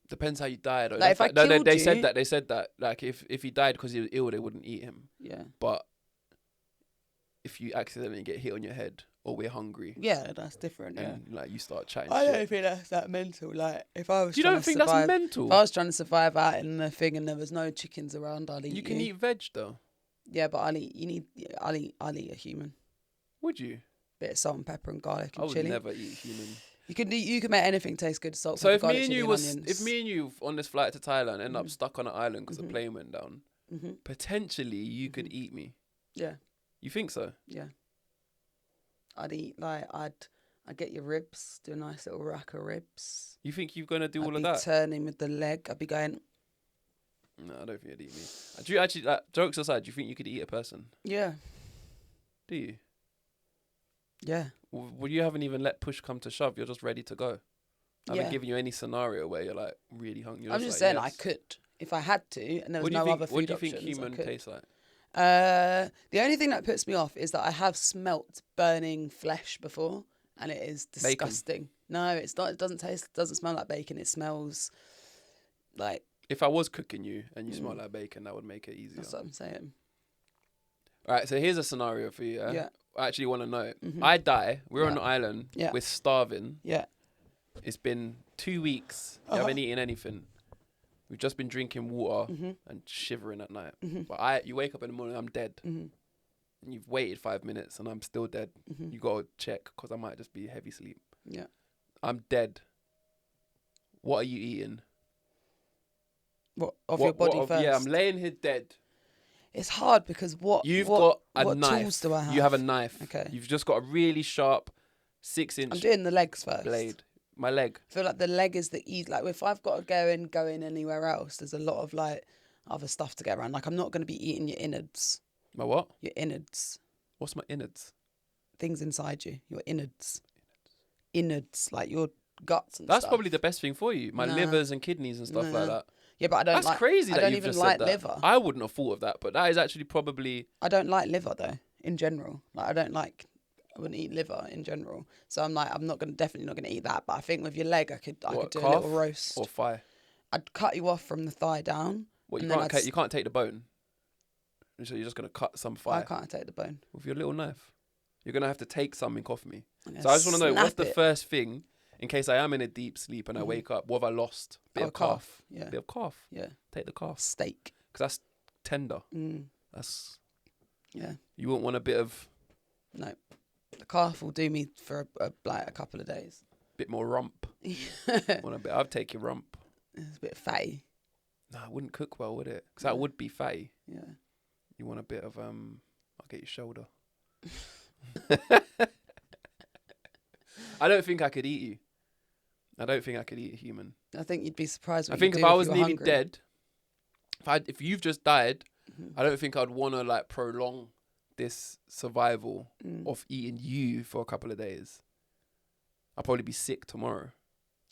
S2: Depends how you die. Though.
S3: Like, if I
S2: no,
S3: killed
S2: they
S3: you-
S2: said that. They said that. Like if he died because he was ill, they wouldn't eat him.
S3: Yeah.
S2: But if you accidentally get hit on your head, or we're hungry,
S3: Yeah, that's different. Yeah.
S2: and like you start chatting
S3: I
S2: shit.
S3: don't think that's that mental. Like if I was
S2: You
S3: trying
S2: don't
S3: to
S2: think
S3: survive,
S2: that's mental?
S3: if I was trying to survive out in the thing and there was no chickens around, I'd eat
S2: You can eat veg though.
S3: Yeah, but I'll eat a human.
S2: Would you?
S3: Bit of salt and pepper and garlic
S2: I
S3: and
S2: would
S3: chili.
S2: never eat human.
S3: You can make anything taste good. Salt,
S2: So
S3: pepper,
S2: if
S3: garlic,
S2: me and
S3: chili,
S2: you
S3: and
S2: was,
S3: onions.
S2: if me and you on this flight to Thailand end up stuck on an island because the plane went down, potentially you could eat me.
S3: Yeah,
S2: You think so?
S3: yeah. I'd eat I'd get your ribs, do a nice little rack of ribs.
S2: You think you're gonna do
S3: I'd
S2: all
S3: be
S2: of that?
S3: turning with the leg. I'd be going,
S2: No, I don't think you'd eat me. Do you actually, like, jokes aside, do you think you could eat a person?
S3: yeah,
S2: Do you?
S3: yeah.
S2: Well, you haven't even let push come to shove. You're just ready to go. I haven't
S3: Yeah.
S2: given you any scenario where you're like really hungry. You're
S3: I'm just
S2: like,
S3: saying
S2: yes.
S3: I could if I had to, and there was
S2: What do you
S3: no
S2: think?
S3: other food
S2: What do you think
S3: options, I
S2: human
S3: could.
S2: tastes like?
S3: The only thing that puts me off is that I have smelt burning flesh before, and it is
S2: Bacon.
S3: disgusting. No, it's not. It doesn't smell like bacon. It smells like.
S2: If I was cooking you and you smell like bacon, that would make it easier.
S3: That's what I'm saying.
S2: All right, so here's a scenario for you.
S3: Yeah.
S2: I actually want to know it. I die. We're on
S3: Yeah.
S2: an island.
S3: Yeah.
S2: We're starving.
S3: Yeah.
S2: It's been 2 weeks. You haven't eaten anything. We've just been drinking water and shivering at night. But you wake up in the morning, I'm dead. And you've waited 5 minutes and I'm still dead. You got to check because I might just be heavy sleep.
S3: Yeah.
S2: I'm dead. What are you eating?
S3: What of your body first?
S2: Yeah, I'm laying here dead.
S3: It's hard because what
S2: You've got a
S3: what
S2: knife.
S3: tools do I have?
S2: You have a knife.
S3: Okay.
S2: You've just got a really sharp 6-inch
S3: I'm doing the legs first.
S2: blade. My leg.
S3: I feel like the leg is the easy. Like if I've got to go in anywhere else, there's a lot of like other stuff to get around. Like I'm not going to be eating your innards.
S2: My what?
S3: Your innards.
S2: What's my innards?
S3: Things inside you. Your innards. Innards, like your guts and
S2: That's
S3: stuff.
S2: probably the best thing for you. My
S3: Nah.
S2: livers and kidneys and stuff like that.
S3: Yeah, but I don't
S2: That's
S3: like.
S2: crazy
S3: I
S2: that
S3: don't
S2: you've
S3: even
S2: just
S3: like
S2: said that.
S3: liver.
S2: I wouldn't have thought of that, but that is actually probably.
S3: I don't like liver though. In general, like I wouldn't eat liver in general. So I'm like, definitely not gonna eat that. But I think with your leg, I could do
S2: What,
S3: a
S2: calf
S3: little roast.
S2: Or thigh.
S3: I'd cut you off from the thigh down.
S2: What,
S3: and
S2: you
S3: then
S2: can't, you can't take the bone. So you're just gonna cut some
S3: Why
S2: thigh
S3: can't I take the bone?
S2: with your little knife. You're gonna have to take something off me.
S3: I'm gonna
S2: So I just want to know what's
S3: snap
S2: the
S3: it.
S2: first thing, in case I am in a deep sleep and I wake up. What have I lost? Bit
S3: Oh,
S2: of calf.
S3: Yeah.
S2: Bit of calf.
S3: Yeah.
S2: Take the calf
S3: Steak.
S2: because that's tender.
S3: Mm.
S2: That's
S3: Yeah.
S2: you wouldn't want a bit of
S3: No. The calf will do me for like a couple of days.
S2: bit more rump.
S3: It's
S2: Want a bit? I'd take your rump.
S3: a bit fatty.
S2: No, it wouldn't cook well, would it? Because that would be fatty.
S3: Yeah.
S2: You want a bit of I'll get your shoulder. I don't think I could eat you. I don't think I could eat a human.
S3: I think you'd be surprised.
S2: I
S3: What
S2: think
S3: you
S2: if
S3: do
S2: I
S3: you
S2: was
S3: were
S2: nearly
S3: hungry.
S2: dead, if you've just died, I don't think I'd want to like prolong this survival of eating you for a couple of days. I'll probably be sick tomorrow.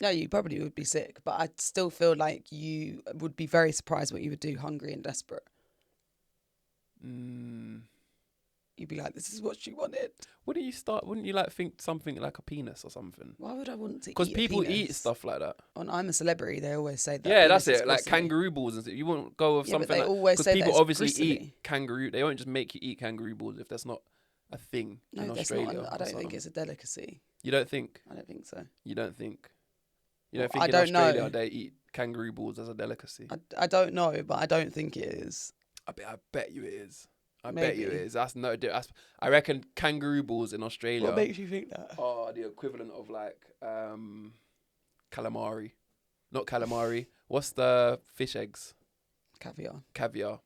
S3: No, you probably would be sick, but I still feel like you would be very surprised what you would do, hungry and desperate. You'd be like, "This is what she wanted."
S2: Wouldn't you like think something like a penis or something?
S3: Why would I want to?
S2: Because
S3: eat
S2: people
S3: a penis?
S2: eat stuff like that.
S3: On I'm a Celebrity, they always say that.
S2: Yeah,
S3: penis
S2: that's
S3: is
S2: it. Like
S3: gristly.
S2: kangaroo balls and stuff. You won't go with
S3: Yeah, but
S2: something
S3: they
S2: like
S3: always
S2: because
S3: say that
S2: people
S3: it's
S2: obviously
S3: gristly.
S2: eat kangaroo. They won't just make you eat kangaroo balls if that's not a thing
S3: No,
S2: in
S3: that's
S2: Australia.
S3: not. I
S2: or
S3: don't think
S2: something.
S3: it's a delicacy.
S2: You don't think?
S3: I don't think so.
S2: You don't think? You don't
S3: Well,
S2: think
S3: I
S2: in
S3: don't know.
S2: Australia they eat kangaroo balls as a delicacy?
S3: I don't know, but I don't think it is.
S2: I bet you it is. I bet you it
S3: Maybe.
S2: is. That's no. I reckon kangaroo balls in Australia
S3: What makes you think that?
S2: are the equivalent of like calamari, not calamari. What's the fish eggs?
S3: Caviar.
S2: Caviar.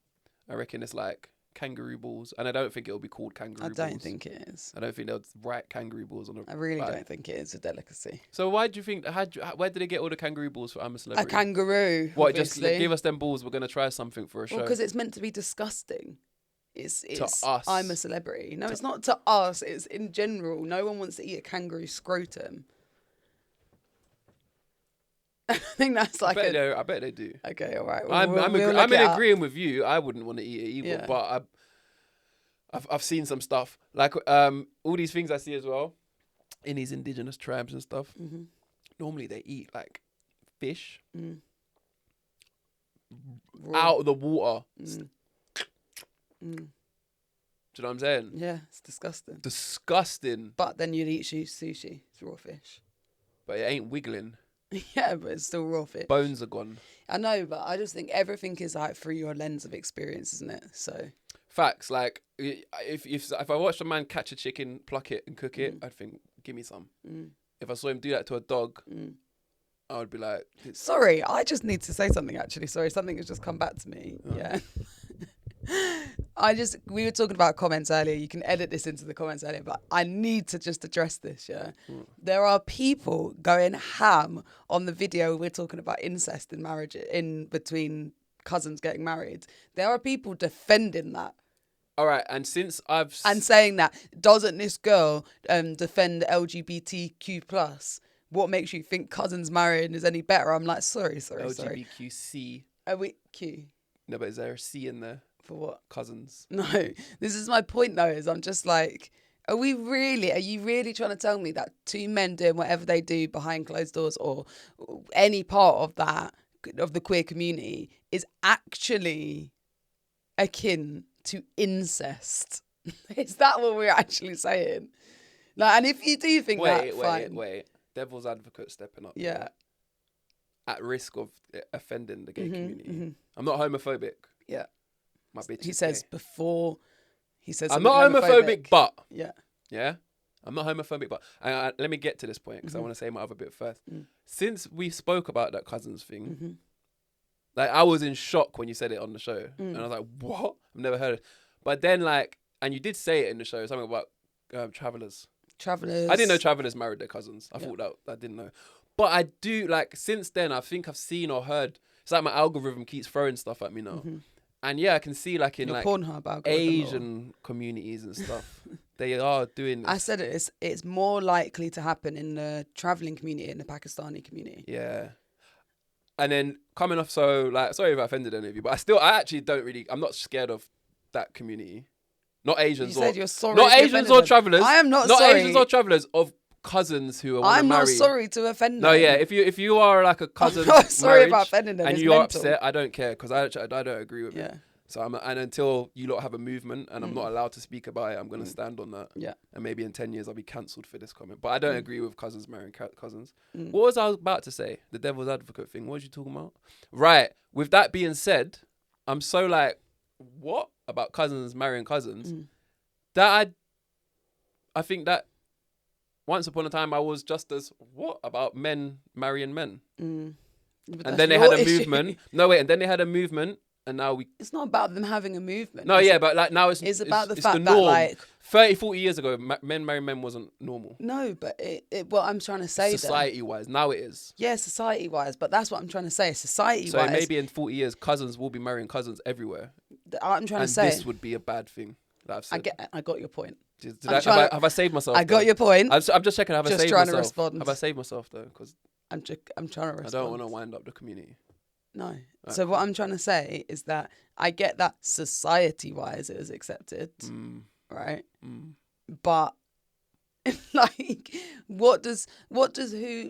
S2: I reckon it's like kangaroo balls, and I don't think it'll be called kangaroo
S3: I
S2: balls.
S3: don't think it is.
S2: I don't think they'll write kangaroo balls on a.
S3: I really
S2: like-
S3: don't think it is a delicacy.
S2: So why do you think? Where did they get all the kangaroo balls for I'm a
S3: A
S2: Celebrity?
S3: kangaroo.
S2: What? Just
S3: obviously.
S2: give us them balls. We're gonna try something for a show.
S3: Well, because it's meant to be disgusting. It's
S2: us.
S3: I'm a Celebrity. No, it's not to us. It's in general. No one wants to eat a kangaroo scrotum. I think that's like
S2: I bet they do.
S3: Okay, all right.
S2: I'm
S3: look it up.
S2: agreeing with you. I wouldn't want to eat it either,
S3: Yeah.
S2: but I've seen some stuff like all these things I see as well in these indigenous tribes and stuff.
S3: Mm-hmm.
S2: Normally they eat like fish
S3: Raw.
S2: out of the water.
S3: Mm.
S2: Do you know what I'm saying?
S3: Yeah, it's disgusting.
S2: Disgusting.
S3: But then you'd eat sushi. It's raw fish.
S2: But it ain't wiggling.
S3: Yeah, but it's still raw fish.
S2: Bones are gone.
S3: I know, but I just think everything is like through your lens of experience, isn't it? So
S2: Facts. Like if I watched a man catch a chicken, pluck it and cook it, I'd think, give me some. If I saw him do that to a dog, I would be like,
S3: sorry, I just need to say something actually. Sorry, something has just come back to me. Oh. Yeah. We were talking about comments earlier. You can edit this into the comments earlier, but I need to just address this, yeah? There are people going ham on the video. We're talking about incest in marriage, in between cousins getting married. There are people defending that.
S2: all right, and since I've...
S3: And saying that, doesn't this girl defend LGBTQ+? What makes you think cousins marrying is any better? I'm like, sorry.
S2: LGBTQC.
S3: Are we Q?
S2: No, but is there a C in there?
S3: For what?
S2: Cousins.
S3: No, this is my point though, is I'm just like, are you really trying to tell me that two men doing whatever they do behind closed doors or any part of that, of the queer community, is actually akin to incest? Is that what we're actually saying? Like, and if you do think fine.
S2: Wait. Devil's advocate stepping up.
S3: Yeah.
S2: At risk of offending the gay community.
S3: Mm-hmm.
S2: I'm not homophobic.
S3: Yeah.
S2: My bitch.
S3: He says before. He says
S2: I'm not homophobic, but
S3: yeah.
S2: I'm not homophobic, but let me get to this point because I want to say my other bit first. Since we spoke about that cousins thing, like I was in shock when you said it on the show, and I was like, "What? I've never heard it." But then, like, and you did say it in the show, something about travelers.
S3: Travelers.
S2: I didn't know travelers married their cousins. I thought that I didn't know, but I do. Like since then, I think I've seen or heard. It's like my algorithm keeps throwing stuff at me now. And yeah, I can see like in like Asian communities and stuff, they are doing this.
S3: I said it's more likely to happen in the travelling community, in the Pakistani community.
S2: Yeah. And then coming off, so like, sorry if I offended any of you, but I actually don't really, I'm not scared of that community. Not Asians.
S3: You said you're sorry.
S2: Not Asians or travellers.
S3: I am not sorry.
S2: Not Asians or travellers, of cousins who are want to marry.
S3: I'm not sorry to offend them.
S2: No, yeah, if you are like a cousin,
S3: I'm not sorry about offending them.
S2: And
S3: it's
S2: you're
S3: mental.
S2: upset, I don't care because I don't agree with it.
S3: Yeah.
S2: So and until you lot have a movement and I'm not allowed to speak about it, I'm going to stand on that.
S3: Yeah.
S2: And maybe in 10 years I'll be cancelled for this comment. But I don't agree with cousins marrying cousins. What was I about to say? The devil's advocate thing. What was you talking about? Right. With that being said, I'm so like, what about cousins marrying cousins? That I think that once upon a time I was just as what about men marrying men? And then they had a movement. No, wait. And then they had a movement. And now it's
S3: not about them having a movement.
S2: No, yeah, but like now it's
S3: about the
S2: it's
S3: fact
S2: the
S3: that
S2: norm.
S3: like
S2: 30, 40 years ago, men marrying men wasn't normal.
S3: No, but what I'm trying to say,
S2: society-wise, now it is.
S3: Yeah, society-wise, but that's what I'm trying to say. Society-wise,
S2: so maybe in 40 years, cousins will be marrying cousins everywhere.
S3: I'm trying to say
S2: this would be a bad thing. That I've said.
S3: I got your point.
S2: Have I saved myself?
S3: I got your point.
S2: I'm just checking. Have I saved myself?
S3: To respond.
S2: Have I saved myself though? Because
S3: I'm trying to respond.
S2: I don't want to wind up the community.
S3: No. Right. So what I'm trying to say is that I get that society-wise it is accepted, right? But like, what does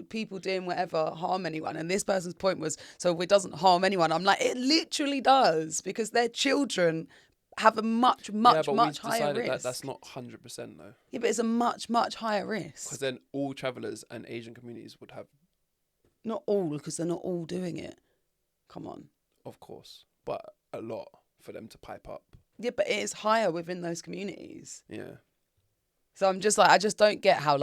S3: people doing whatever harm anyone? And this person's point was, so if it doesn't harm anyone, I'm like, it literally does, because their children have a much higher risk.
S2: That's not 100% though.
S3: Yeah, but it's a much higher risk.
S2: Because then all travellers and Asian communities would have.
S3: Not all, because they're not all doing it. Come on.
S2: Of course, but a lot for them to pipe up.
S3: Yeah, but it is higher within those communities.
S2: Yeah.
S3: So I'm just like, I just don't get why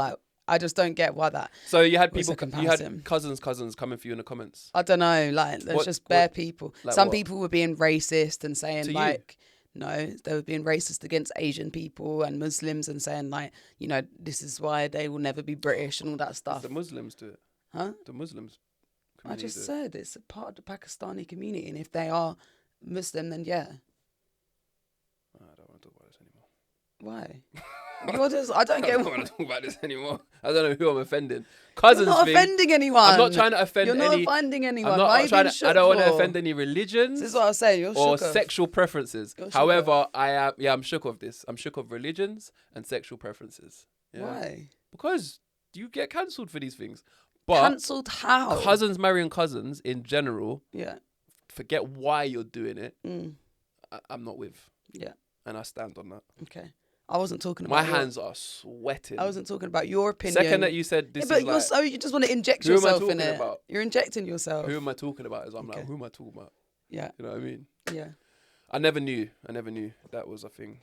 S3: that.
S2: So you had people, you had cousins coming for you in the comments.
S3: I don't know, like there's just bare people. Like some people were being racist and saying to like, no, they were being racist against Asian people and Muslims and saying like, you know, this is why they will never be British and all that stuff.
S2: The Muslims do it.
S3: Huh?
S2: The Muslims.
S3: I just said it's a part of the Pakistani community, and if they are Muslim, then yeah.
S2: I don't want to talk about this anymore.
S3: Why? You're just, I don't
S2: I
S3: get
S2: don't want to talk about this anymore. I don't know who I'm offending. Cousins
S3: You're not
S2: thing.
S3: offending anyone.
S2: I'm not trying to offend
S3: You're
S2: any.
S3: not offending anyone.
S2: I'm not
S3: Why are you
S2: trying
S3: being
S2: to.
S3: shook
S2: I don't want to
S3: for?
S2: offend any religions.
S3: This is what I was saying. You're
S2: or
S3: shook of.
S2: sexual preferences.
S3: You're shook
S2: However, I am. Yeah, I'm shook of this. I'm shook of religions and sexual preferences. Yeah.
S3: Why?
S2: Because you get cancelled for these things. But
S3: Cancelled how?
S2: cousins marrying cousins in general.
S3: Yeah.
S2: Forget why you're doing it.
S3: Mm.
S2: I'm not with.
S3: Yeah.
S2: And I stand on that.
S3: Okay. I wasn't talking about
S2: My hands are sweating.
S3: I wasn't talking about your opinion.
S2: Second that you said this
S3: but
S2: is
S3: you're
S2: like,
S3: so you just want to inject
S2: who am I
S3: yourself in
S2: talking
S3: it.
S2: about?
S3: You're injecting yourself.
S2: who am I talking about? Is I'm
S3: Okay.
S2: like, who am I talking about?
S3: Yeah.
S2: You know what I mean?
S3: Yeah.
S2: I never knew that was a thing.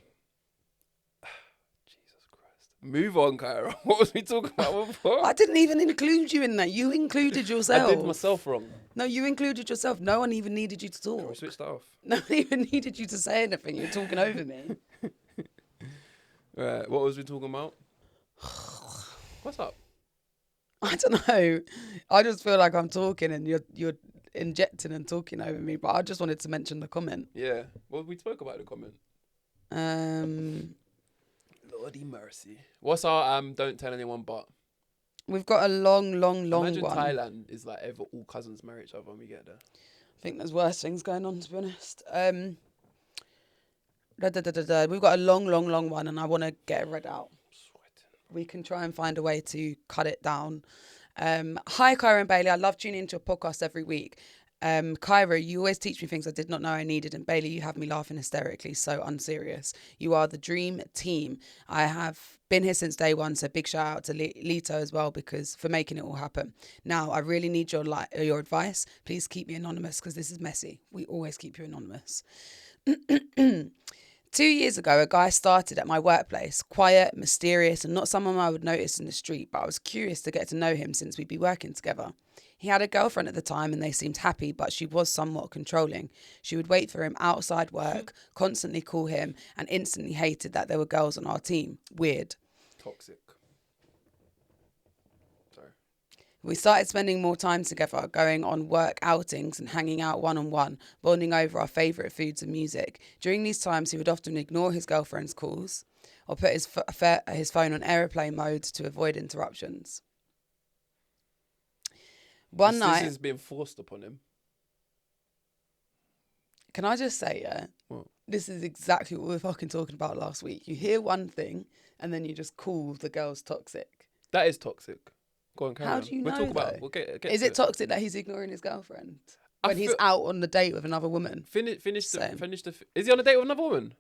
S2: Jesus Christ. Move on, Kyra. What was we talking about before?
S3: I didn't even include you in that. You included yourself.
S2: I did myself wrong.
S3: No, you included yourself. No one even needed you to
S2: Can we
S3: talk.
S2: switch that off?
S3: No one even needed you to say anything. You're talking over me.
S2: Right. What was we talking about? What's up?
S3: I don't know. I just feel like I'm talking and you're injecting and talking over me. But I just wanted to mention the comment.
S2: Yeah. Well, we spoke about the comment. Lordy mercy. What's our don't tell anyone but?
S3: We've got a long
S2: Imagine
S3: one.
S2: Thailand is like ever all cousins marry each other when we get there.
S3: I think there's worse things going on, to be honest. We've got a long one, and I want to get it read out. We can try and find a way to cut it down. Hi, Kyra and Bailey. I love tuning into your podcast every week. Kyra, you always teach me things I did not know I needed, and Bailey, you have me laughing hysterically, so unserious. You are the dream team. I have been here since day one, so big shout out to Lito as well, because for making it all happen. Now, I really need your advice. Please keep me anonymous, because this is messy. We always keep you anonymous. 2 years ago, a guy started at my workplace, quiet, mysterious, and not someone I would notice in the street, but I was curious to get to know him since we'd be working together. He had a girlfriend at the time and they seemed happy, but she was somewhat controlling. She would wait for him outside work, constantly call him, and instantly hated that there were girls on our team. Weird.
S2: Toxic. Sorry.
S3: We started spending more time together, going on work outings and hanging out one-on-one, bonding over our favourite foods and music. During these times, he would often ignore his girlfriend's calls or put his phone on airplane mode to avoid interruptions. One night...
S2: This is being forced upon him.
S3: Can I just say,
S2: What?
S3: This is exactly what we were fucking talking about last week. You hear one thing and then you just call the girls toxic.
S2: That is toxic. Go on, carry on.
S3: How do you know,
S2: We'll talk about
S3: though?
S2: it. We'll get
S3: Is
S2: to
S3: it toxic that he's ignoring his girlfriend
S2: I
S3: when he's
S2: feel-
S3: out on the date with another woman?
S2: Finish
S3: Same.
S2: the... Is he on a date with another woman?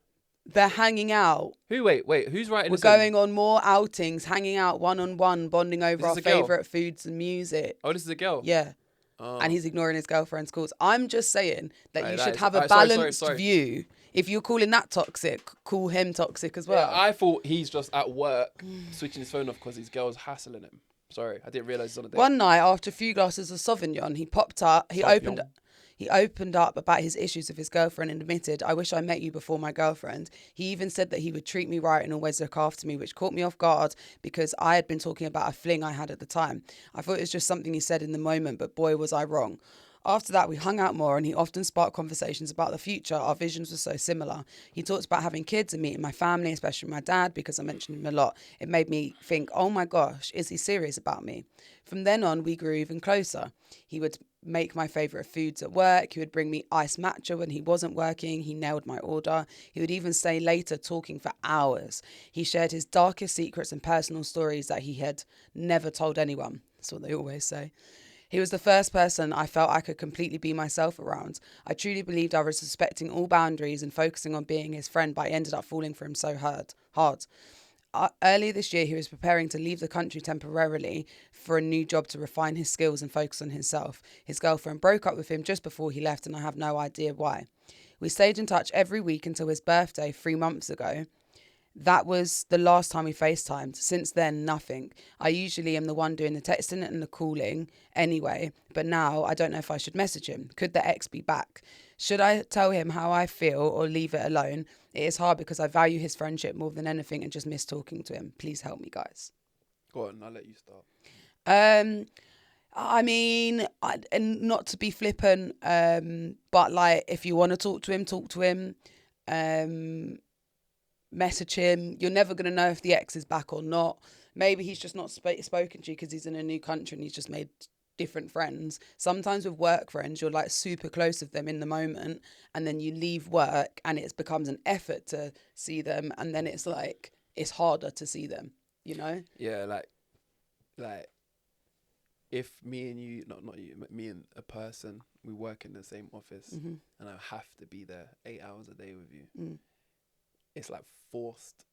S3: They're hanging out.
S2: Who? Wait. Who's writing
S3: We're
S2: this in?
S3: going on more outings, hanging out one-on-one, bonding over
S2: This
S3: our
S2: is a girl?
S3: favourite foods and music.
S2: Oh, this is a girl?
S3: Yeah.
S2: Oh.
S3: And he's ignoring his girlfriend's calls. I'm just saying that
S2: Right,
S3: you
S2: that
S3: should
S2: is-
S3: have a
S2: right, sorry,
S3: balanced
S2: sorry.
S3: view. If you're calling that toxic, call him toxic as well.
S2: Yeah, I thought he's just at work switching his phone off because his girl's hassling him. Sorry, I didn't realise he's on a date.
S3: One night, after a few glasses of Sauvignon, he popped up. He opened up about his issues with his girlfriend and admitted, "I wish I met you before my girlfriend." He even said that he would treat me right and always look after me, which caught me off guard because I had been talking about a fling I had at the time. I thought it was just something he said in the moment, but boy, was I wrong. After that, we hung out more and he often sparked conversations about the future. Our visions were so similar. He talked about having kids and meeting my family, especially my dad, because I mentioned him a lot. It made me think, oh my gosh, is he serious about me? From then on, we grew even closer. He would make my favourite foods at work. He would bring me iced matcha when he wasn't working. He nailed my order. He would even stay later talking for hours. He shared his darkest secrets and personal stories that he had never told anyone. That's what they always say. He was the first person I felt I could completely be myself around. I truly believed I was respecting all boundaries and focusing on being his friend, but I ended up falling for him so hard. Earlier this year, he was preparing to leave the country temporarily for a new job to refine his skills and focus on himself. His girlfriend broke up with him just before he left, and I have no idea why. We stayed in touch every week until his birthday 3 months ago. That was the last time we FaceTimed. Since then, nothing. I usually am the one doing the texting and the calling anyway, but now I don't know if I should message him. Could the ex be back? Should I tell him how I feel or leave it alone? It is hard because I value his friendship more than anything and just miss talking to him. Please help me, guys.
S2: Go on, I'll let you start.
S3: I mean, and not to be flippant, but like if you want to talk to him, talk to him. message him. You're never going to know if the ex is back or not. Maybe he's just not spoken to you because he's in a new country and he's just made different friends. Sometimes with work friends, you're like super close with them in the moment, and then you leave work and it becomes an effort to see them, and then it's like it's harder to see them, you know?
S2: Yeah, like if me and you, not you, but me and a person, we work in the same office, and I have to be there 8 hours a day with you. It's like forced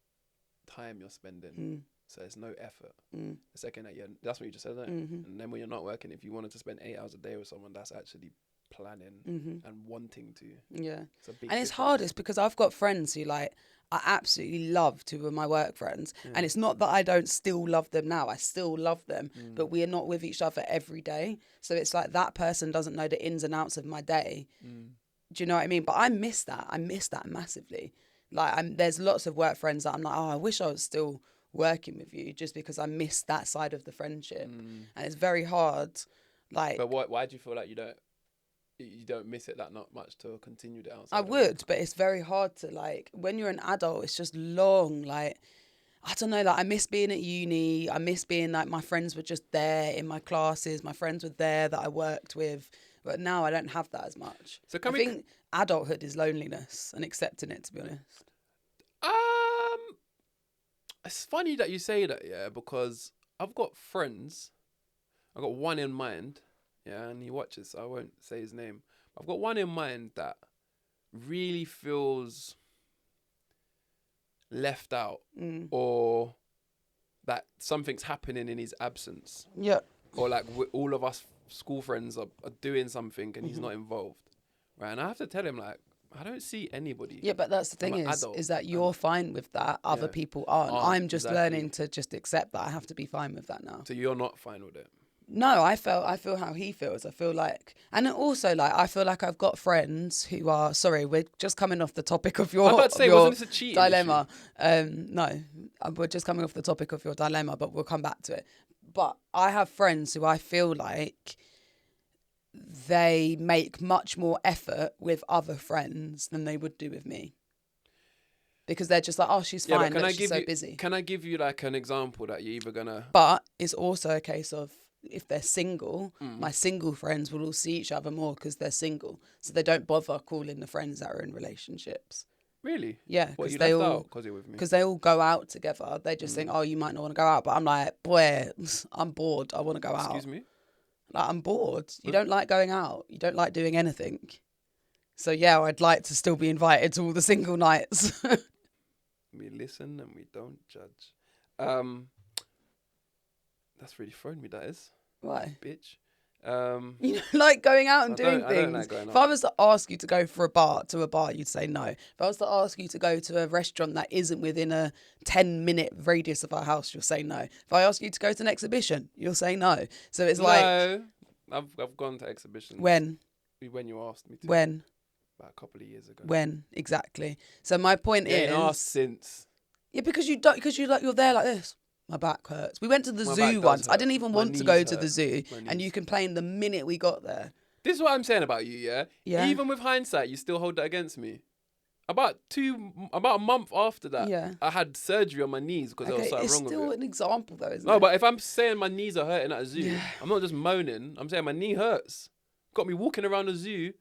S2: time you're spending. So it's no effort. The second that that's what you just said, isn't it? And then when you're not working, if you wanted to spend 8 hours a day with someone, that's actually planning and wanting to.
S3: Yeah.
S2: It's a big
S3: and it's
S2: difference.
S3: hardest because I've got friends who like I absolutely love, two of my work friends. And it's not that I don't still love them now. I still love them, but we are not with each other every day. So it's like that person doesn't know the ins and outs of my day. Do you know what I mean? But I miss that. I miss that massively. Like there's lots of work friends that I'm like, oh, I wish I was still working with you, just because I miss that side of the friendship. And it's very hard. Like,
S2: but why do you feel like you don't miss it that not much to continue the outside?
S3: I would, but it's very hard to, like, when you're an adult, it's just long. Like, I don't know, like I miss being at uni. I miss being like my friends were just there in my classes. My friends were there that I worked with. But now I don't have that as much. So I think adulthood is loneliness and accepting it, to be honest.
S2: It's funny that you say that, yeah, because I've got friends. I've got one in mind, yeah, and he watches, so I won't say his name. I've got one in mind that really feels left out, or that something's happening in his absence.
S3: Yeah.
S2: Or like all of us school friends are doing something and he's not involved, right? And I have to tell him, like, I don't see anybody.
S3: Yeah, but that's the thing is that you're fine with that. Other people aren't. I'm just learning to just accept that I have to be fine with that now.
S2: So you're not fine with it?
S3: No, I feel how he feels. I feel like, and also like, I feel like I've got friends who are, sorry, we're just coming off the topic of your,
S2: I was about to say, wasn't this a cheating
S3: dilemma. No, we're just coming off the topic of your dilemma, but we'll come back to it. But I have friends who I feel like they make much more effort with other friends than they would do with me. Because they're just like, oh, she's fine, but she's so busy.
S2: Can I give you like an example that you're either gonna...
S3: But it's also a case of, if they're single, my single friends will all see each other more because they're single. So they don't bother calling the friends that are in relationships.
S2: Really?
S3: Yeah,
S2: because
S3: they all go out together. They just think, oh, you might not want to go out. But I'm like, boy, I'm bored. I want to go out.
S2: Excuse me?
S3: Like, I'm bored. You don't like going out. You don't like doing anything. So yeah, I'd like to still be invited to all the single nights.
S2: We listen and we don't judge. That's really thrown me, that is.
S3: Why?
S2: Bitch.
S3: You don't like going out and doing things.
S2: I don't like going out.
S3: If I was to ask you to go to a bar, you'd say no. If I was to ask you to go to a restaurant that isn't within a 10-minute radius of our house, you'll say no. If I ask you to go to an exhibition, you'll say no. So it's like...
S2: No, I've gone to exhibitions.
S3: When?
S2: When you asked me to.
S3: When?
S2: About a couple of years ago.
S3: When? Exactly. So my point is...
S2: You ain't asked since.
S3: Yeah, because you don't, because you're there like this. My back hurts. We went to the zoo once. I didn't even want to go to the zoo, and you complained the minute we got there.
S2: This is what I'm saying about you, yeah?
S3: Yeah.
S2: Even with hindsight, you still hold that against me. About a month after that, I had surgery on my knees because there was something wrong with it.
S3: It's still an example though, isn't it?
S2: No, but if I'm saying my knees are hurting at a zoo, I'm not just moaning. I'm saying my knee hurts. Got me walking around the zoo,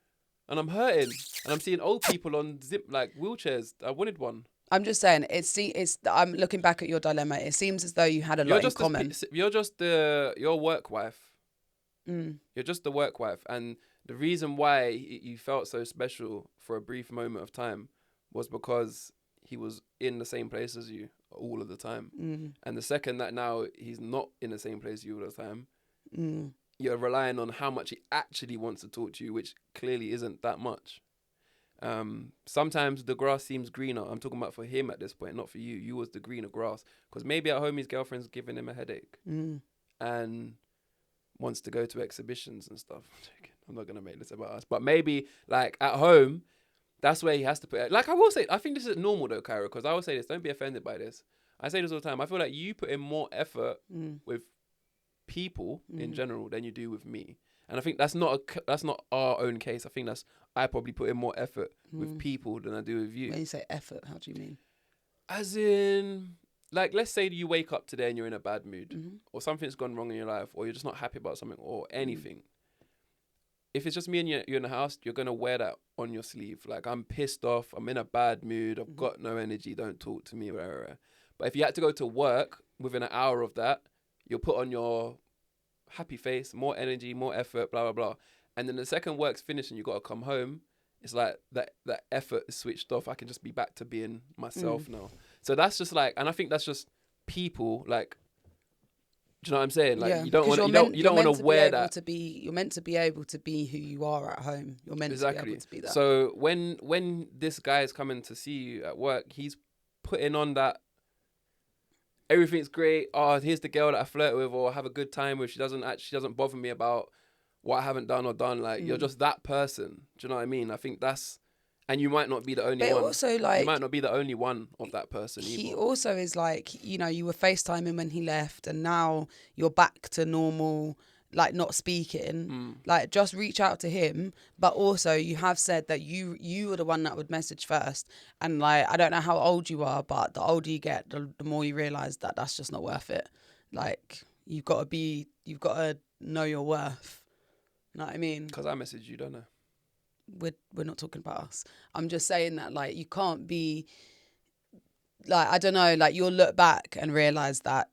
S2: and I'm hurting, and I'm seeing old people on wheelchairs. I wanted one.
S3: I'm just saying, I'm looking back at your dilemma. It seems as though you had a lot in common.
S2: You're just your work wife. You're just the work wife. And the reason why you felt so special for a brief moment of time was because he was in the same place as you all of the time. And the second that now he's not in the same place as you all the time, you're relying on how much he actually wants to talk to you, which clearly isn't that much. Sometimes the grass seems greener. I'm talking about for him at this point, not for you. You was the greener grass. Because maybe at home his girlfriend's giving him a headache. And wants to go to exhibitions and stuff. I'm not going to make this about us. But maybe like at home, that's where he has to put it. Like I will say, I think this is normal though, Kyra, because I will say this. Don't be offended by this. I say this all the time. I feel like you put in more effort with people in general than you do with me. And I think that's not our own case. I think I probably put in more effort with people than I do with you.
S3: When you say effort, how do you mean?
S2: As in, like, let's say you wake up today and you're in a bad mood,
S3: Mm-hmm.
S2: or something's gone wrong in your life, or you're just not happy about something, or anything. If it's just me and you're in the house, you're gonna wear that on your sleeve. Like, I'm pissed off, I'm in a bad mood, I've got no energy, don't talk to me, blah, blah, blah. But if you had to go to work within an hour of that, you'll put on your happy face, more energy, more effort, blah, blah, blah. And then the second work's finished and you got to come home, it's like that effort is switched off. I can just be back to being myself now. So that's just like, and I think that's just people, like, do you know what I'm saying? Like, you don't want to wear that.
S3: You're meant to be able to be who you are at home. You're meant to be able to be that.
S2: So when this guy is coming to see you at work, he's putting on that everything's great. Oh, here's the girl that I flirt with or have a good time with. She doesn't bother me about what I haven't done or done. Like, you're just that person. Do you know what I mean? I think that's, and you might not be the only one.
S3: Also, like,
S2: you might not be the only one of that person either.
S3: He also is like, you know, you were FaceTiming when he left and now you're back to normal, like not speaking. Like, just reach out to him. But also you have said that you were the one that would message first. And like, I don't know how old you are, but the older you get, the more you realise that that's just not worth it. Like, you've got to know your worth. You know what I mean?
S2: Because I messaged you, don't I?
S3: We're not talking about us. I'm just saying that, like, you can't be like, I don't know, like, you'll look back and realise that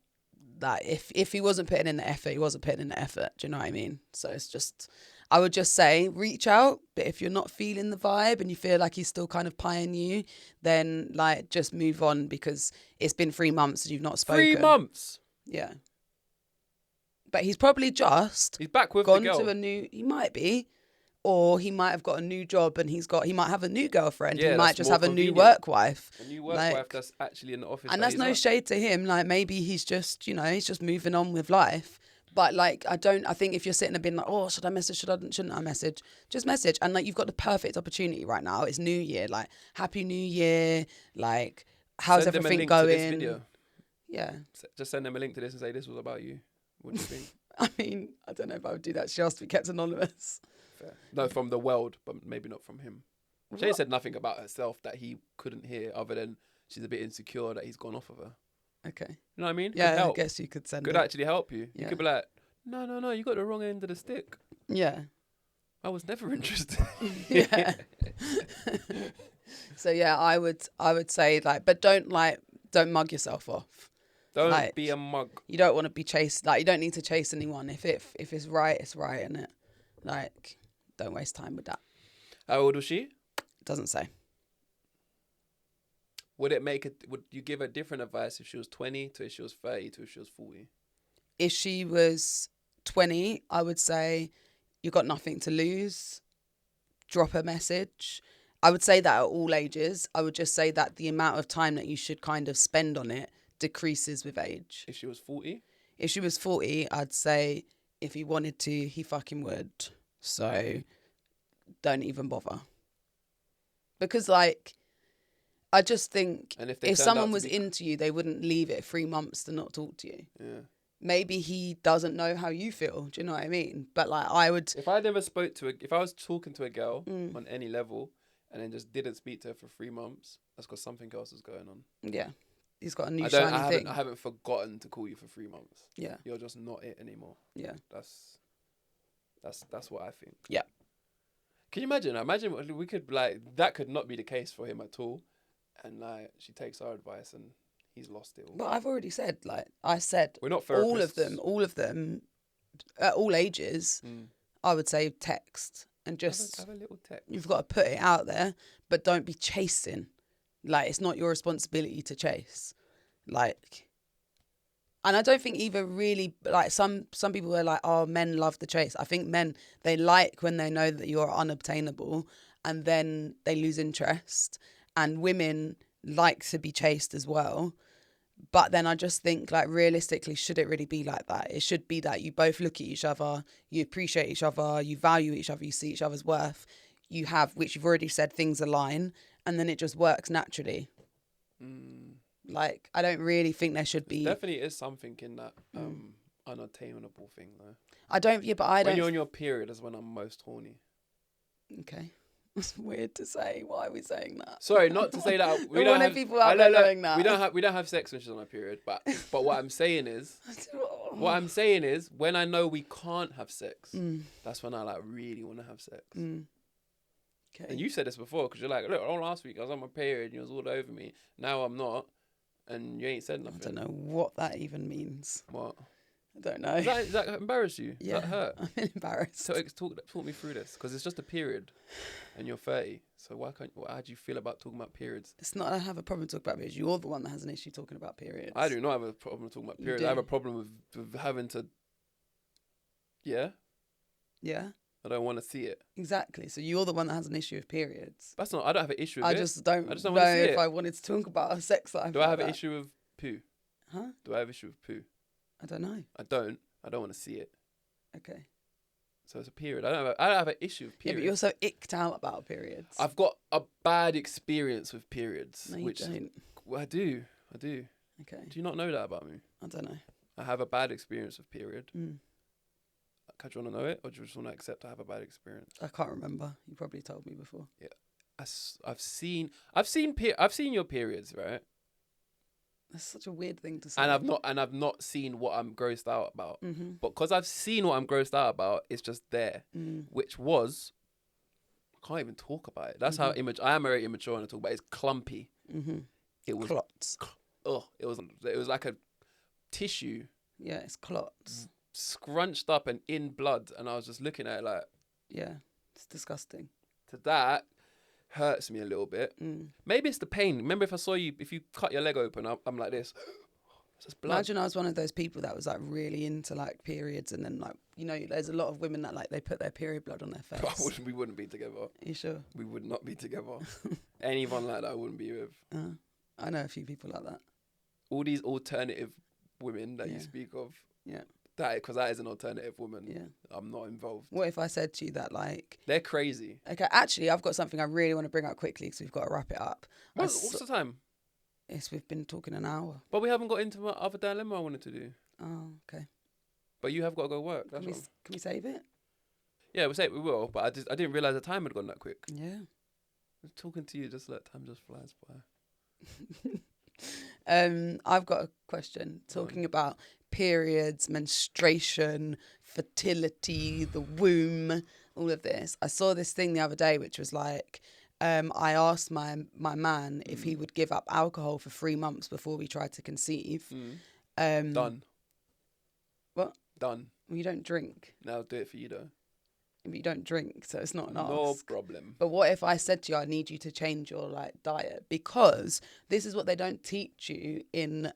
S3: if he wasn't putting in the effort, he wasn't putting in the effort. Do you know what I mean? So it's just, I would just say reach out, but if you're not feeling the vibe and you feel like he's still kind of pieing you, then like just move on, because it's been 3 months and you've not spoken.
S2: 3 months?
S3: Yeah. But he's probably just
S2: He's back with
S3: gone
S2: the girl.
S3: to he might be. Or he might have got a new job and he might have a new girlfriend.
S2: Yeah,
S3: he might
S2: that's
S3: just
S2: more
S3: have a
S2: convenient.
S3: new work wife.
S2: A new work wife that's actually in the office.
S3: And that's no shade to him. Like, maybe he's just, you know, he's just moving on with life. But like, I think if you're sitting there being like, oh, should I message? Shouldn't I message? Just message. And like, you've got the perfect opportunity right now. It's New Year. Like, Happy New Year. Like, how's
S2: Send them a
S3: everything
S2: link
S3: going?
S2: to this video.
S3: Yeah.
S2: Just send them a link to this and say this was about you. What do you think?
S3: I mean, I don't know if I would do that. She asked to be kept anonymous.
S2: Fair. No, from the world, but maybe not from him. Jay said nothing about herself that he couldn't hear, other than she's a bit insecure that he's gone off of her.
S3: Okay.
S2: You know what I mean?
S3: Yeah, I guess you could send
S2: Could
S3: it.
S2: actually help you.
S3: Yeah.
S2: You could be like, no, you got the wrong end of the stick.
S3: Yeah.
S2: I was never interested.
S3: Yeah. So yeah, I would say, like, but don't mug yourself off.
S2: Don't
S3: like,
S2: be a mug.
S3: You don't want to be chased. Like, you don't need to chase anyone. If it's right, it's right, innit? Like, don't waste time with that.
S2: How old was she?
S3: It doesn't say.
S2: Would you give her different advice if she was 20 to if she was 30 to if she was 40?
S3: If she was 20, I would say you've got nothing to lose. Drop a message. I would say that at all ages. I would just say that the amount of time that you should kind of spend on it decreases with age.
S2: If she was 40?
S3: If she was 40, I'd say if he wanted to, he fucking would. So don't even bother. Because, like, I just think if someone was into you, they wouldn't leave it 3 months to not talk to you.
S2: Yeah.
S3: Maybe he doesn't know how you feel. Do you know what I mean? But like, I would.
S2: If I was talking to a girl on any level and then just didn't speak to her for 3 months, that's because something else is going on.
S3: Yeah. He's got a new shiny thing.
S2: I haven't forgotten to call you for 3 months.
S3: Yeah.
S2: You're just not it anymore.
S3: Yeah.
S2: That's what I think.
S3: Yeah.
S2: Can you imagine? Imagine we could, like, that could not be the case for him at all. And like, she takes our advice and he's lost it all.
S3: But I've already said, like, I said,
S2: we're not therapists.
S3: all of them, at all ages, I would say text and just
S2: have a little text.
S3: You've got to put it out there, but don't be chasing. Like, it's not your responsibility to chase. Like, and I don't think either really, like, some people are like, oh, men love the chase. I think men, they like when they know that you're unobtainable, and then they lose interest. And women like to be chased as well. But then I just think, like, realistically, should it really be like that? It should be that you both look at each other, you appreciate each other, you value each other, you see each other's worth. You have, which you've already said, things align, and then it just works naturally. Like, I don't really think there should be.
S2: Definitely is something in that unattainable thing, though.
S3: I don't. Yeah, but I don't.
S2: When you're on your period is when I'm most horny.
S3: Okay. It's weird to say. Why are we saying that?
S2: Sorry, not to say that we
S3: I
S2: don't
S3: want
S2: have
S3: people out there knowing that.
S2: We don't have sex when she's on our period, but what I'm saying is when I know we can't have sex, that's when I like really want to have sex.
S3: Okay.
S2: And you said this before because you're like, look, last week I was on my period and you was all over me. Now I'm not, and you ain't said nothing.
S3: I don't know what that even means.
S2: What?
S3: I don't know.
S2: Does that embarrass you?
S3: Yeah,
S2: Does that hurt?
S3: I'm embarrassed.
S2: Talk me through this, because it's just a period, and you're 30. So how do you feel about talking about periods?
S3: It's not I have a problem talking about periods. You're the one that has an issue talking about periods.
S2: I do not have a problem talking about periods. I have a problem with having to. Yeah.
S3: Yeah.
S2: I don't want to see it.
S3: Exactly. So you're the one that has an issue with periods.
S2: That's not. I don't have an issue with
S3: I
S2: it.
S3: just don't
S2: want
S3: know
S2: to see
S3: if
S2: it.
S3: I wanted to talk about a sex life.
S2: Do I have an issue with poo?
S3: Huh?
S2: Do I have an issue with poo?
S3: I don't know.
S2: I don't. I don't want to see it.
S3: Okay.
S2: So it's a period. I don't have an issue with
S3: Yeah,
S2: periods.
S3: but you're so icked out about periods.
S2: I've got a bad experience with periods.
S3: No, you don't.
S2: Well, I do.
S3: Okay.
S2: Do you not know that about me?
S3: I don't know.
S2: I have a bad experience with period.
S3: Mm.
S2: Do you want to know it, or do you just want to accept I have a bad experience?
S3: I can't remember. You probably told me before.
S2: Yeah, I've seen your periods, right?
S3: That's such a weird thing to say.
S2: And I've not seen what I'm grossed out about.
S3: Mm-hmm.
S2: But because I've seen what I'm grossed out about, it's just there, which was I can't even talk about it. That's how I am very immature when I talk about it. It's clumpy.
S3: Mm-hmm.
S2: It was
S3: clots.
S2: it was like a tissue.
S3: Yeah, it's clots.
S2: Scrunched up and in blood, and I was just looking at it like,
S3: yeah, it's disgusting.
S2: To that hurts me a little bit. Maybe it's the pain. Remember, if you cut your leg open, I'm like this. It's just blood.
S3: Imagine I was one of those people that was like really into like periods, and then like there's a lot of women that like they put their period blood on their face.
S2: We wouldn't be together.
S3: Are you sure?
S2: We would not be together. Anyone like that I wouldn't be with.
S3: I know a few people like that.
S2: All these alternative women that you speak of.
S3: Yeah.
S2: Because that is an alternative woman.
S3: Yeah.
S2: I'm not involved.
S3: What if I said to you that like...
S2: They're crazy.
S3: Okay, actually, I've got something I really want to bring up quickly because we've got to wrap it up.
S2: What's the time?
S3: We've been talking an hour.
S2: But we haven't got into my other dilemma I wanted to do.
S3: Oh, okay.
S2: But you have got to go work.
S3: Can we save it?
S2: Yeah, we will. But I didn't realise the time had gone that quick.
S3: Yeah.
S2: I'm talking to you, just let time just flies by.
S3: I've got a question talking about periods, menstruation, fertility, the womb, all of this. I saw this thing the other day which was like, I asked my man if he would give up alcohol for 3 months before we tried to conceive.
S2: Done.
S3: What?
S2: Done.
S3: Well, you don't drink.
S2: Now I'll do it for you though.
S3: But you don't drink, so it's not an ask.
S2: No problem.
S3: But what if I said to you, I need you to change your diet? Because this is what they don't teach you in,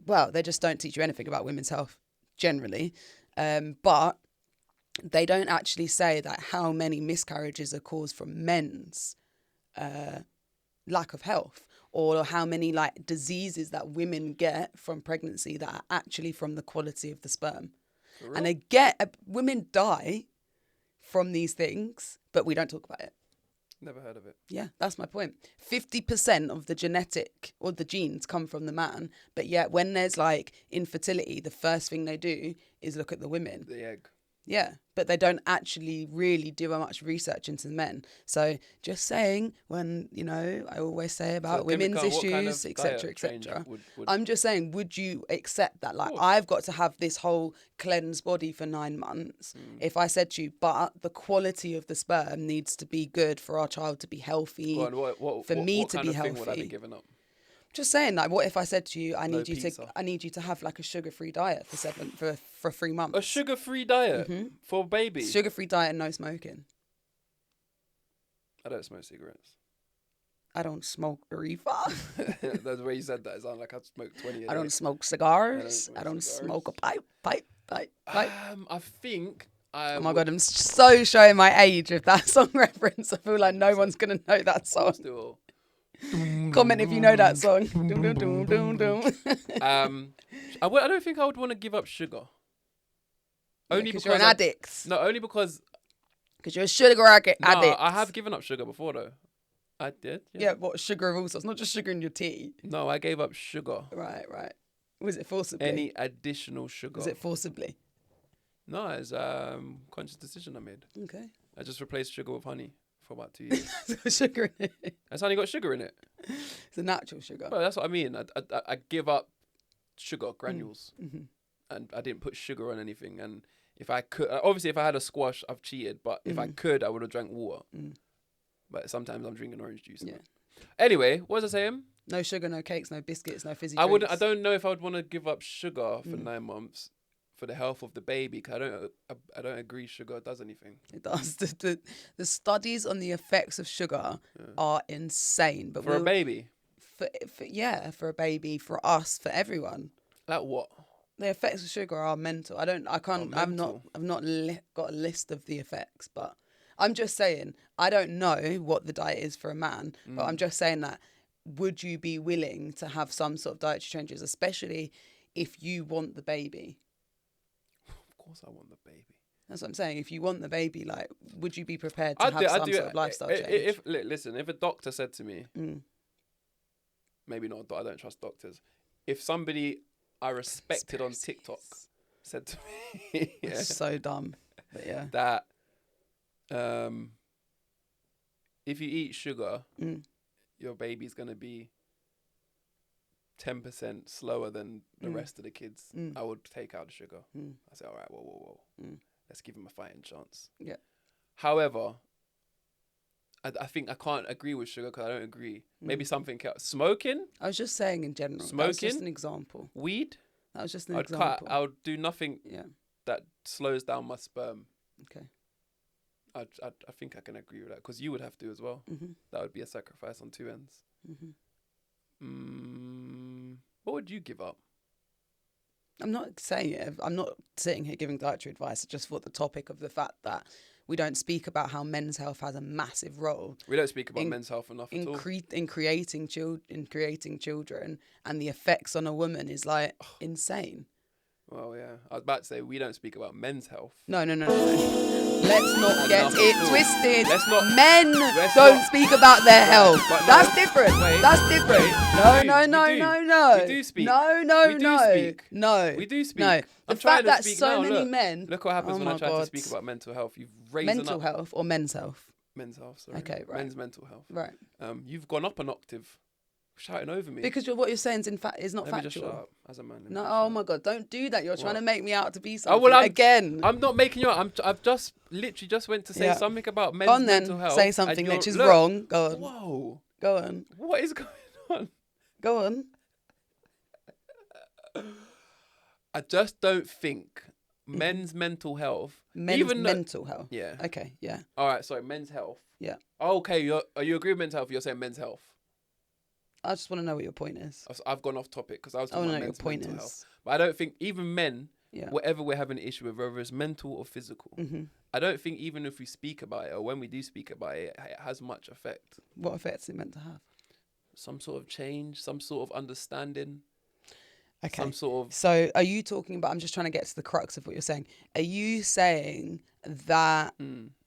S3: they just don't teach you anything about women's health generally. But they don't actually say that how many miscarriages are caused from men's lack of health, or how many like diseases that women get from pregnancy that are actually from the quality of the sperm. And women die from these things, but we don't talk about it.
S2: Never heard of it.
S3: Yeah, that's my point. 50% of the genetic or the genes come from the man, but yet when there's like infertility, the first thing they do is look at the women.
S2: The egg.
S3: Yeah, but they don't actually really do much research into the men. So just saying, when, I always say about women's issues, etc., etc. I'm just saying, would you accept that? Like, I've got to have this whole cleansed body for 9 months. If I said to you, but the quality of the sperm needs to be good for our child to be healthy, for me to be healthy.
S2: What would I be giving up?
S3: Just saying, like, what if I said to you, I need you to have like a sugar-free diet for 3 months.
S2: A sugar-free diet for babies.
S3: Sugar-free diet and no smoking.
S2: I don't smoke cigarettes.
S3: I don't smoke reefer.
S2: That's the way you said that. It sounded like I smoked 20 a day.
S3: I don't smoke cigars. I don't smoke a pipe.
S2: I think.
S3: Oh my God, I'm so showing my age with that song reference. I feel like no one's going to know that song.
S2: Still.
S3: Comment if you know that song.
S2: I don't think I would want to give up sugar.
S3: Only because you're an addict.
S2: No, only because
S3: you're a sugar addict.
S2: No, I have given up sugar before though. I did.
S3: Yeah, what sugar of all sorts, not just sugar in your tea.
S2: No, I gave up sugar.
S3: Right. Was it forcibly?
S2: Any additional sugar?
S3: Was it forcibly?
S2: No, it's conscious decision I made.
S3: Okay.
S2: I just replaced sugar with honey for about 2 years.
S3: It's got sugar in it.
S2: That's only got sugar in it.
S3: It's a natural sugar.
S2: Well, that's what I mean. I give up sugar granules,
S3: Mm-hmm.
S2: and I didn't put sugar on anything. And if I could, obviously, if I had a squash, I've cheated. But if I could, I would have drank water. But sometimes I'm drinking orange juice.
S3: Yeah.
S2: Anyway, what was I saying?
S3: No sugar, no cakes, no biscuits, no fizzy
S2: I
S3: drinks.
S2: I don't know if I would want to give up sugar for 9 months for the health of the baby. Cause I don't agree sugar does anything.
S3: It does. The studies on the effects of sugar are insane. But
S2: For a baby.
S3: For a baby, for us, for everyone.
S2: Like what?
S3: The effects of sugar are mental. I've not got a list of the effects, but I'm just saying, I don't know what the diet is for a man, but I'm just saying that, would you be willing to have some sort of dietary changes, especially if you want the baby?
S2: Of course I want the baby.
S3: That's what I'm saying. If you want the baby, like, would you be prepared to have some sort of lifestyle change?
S2: Listen, if a doctor said to me, maybe not, I don't trust doctors. If somebody I respected on TikTok said to me,
S3: It's so dumb, but yeah,
S2: that if you eat sugar, your baby's going to be 10% slower than the rest of the kids, I would take out the sugar. I say, all right, whoa. Let's give him a fighting chance.
S3: Yeah.
S2: However, I think I can't agree with sugar because I don't agree. Maybe something else. Smoking?
S3: I was just saying in general.
S2: Smoking?
S3: That was just an example.
S2: Weed?
S3: That was just an example.
S2: I would do nothing
S3: Yeah.
S2: that slows down my sperm.
S3: Okay.
S2: I think I can agree with that because you would have to as well. That would be a sacrifice on two ends. What would you give up?
S3: I'm not saying it. I'm not sitting here giving dietary advice. I just thought the topic of the fact that we don't speak about how men's health has a massive role.
S2: We don't speak about men's health enough at all.
S3: In creating children, and the effects on a woman is like insane.
S2: Well, yeah. I was about to say we don't speak about men's health.
S3: No. Let's not get it twisted. Men don't speak about their health. That's different. That's different. No.
S2: We do speak.
S3: No.
S2: We do speak.
S3: No.
S2: I'm
S3: The
S2: trying
S3: fact
S2: to
S3: that
S2: speak
S3: so
S2: now.
S3: many men.
S2: Look what happens when I try
S3: God.
S2: to speak about mental health. You've raised
S3: mental health or men's health.
S2: Men's health. Sorry.
S3: Okay, right.
S2: Men's mental health.
S3: Right.
S2: You've gone up an octave, shouting over me.
S3: Because what you're saying is not
S2: Let
S3: factual.
S2: me just shut up as a man.
S3: No, oh my God, don't do that. You're trying to make me out to be
S2: Oh,
S3: something
S2: well,
S3: again.
S2: I'm not making you out. I've just literally went to say something about men's
S3: Go on then,
S2: mental health.
S3: say something which is wrong. Go on.
S2: Whoa.
S3: Go on.
S2: What is going on?
S3: Go on.
S2: I just don't think men's mental health.
S3: Mental health.
S2: Yeah.
S3: Okay, yeah.
S2: All right, sorry, men's health.
S3: Yeah.
S2: Okay, you agree with men's health? You're saying men's health.
S3: I just want to know what your point is.
S2: I've gone off topic because I was
S3: I
S2: talking
S3: want to
S2: about
S3: know what your
S2: men's
S3: point
S2: mental
S3: is.
S2: health. But I don't think even men,
S3: Yeah.
S2: whatever we're having an issue with, whether it's mental or physical, I don't think even if we speak about it or when we do speak about it, it has much effect.
S3: What effects is it meant to have?
S2: Some sort of change, some sort of understanding.
S3: Okay.
S2: Some sort of...
S3: So are you talking about, I'm just trying to get to the crux of what you're saying. Are you saying that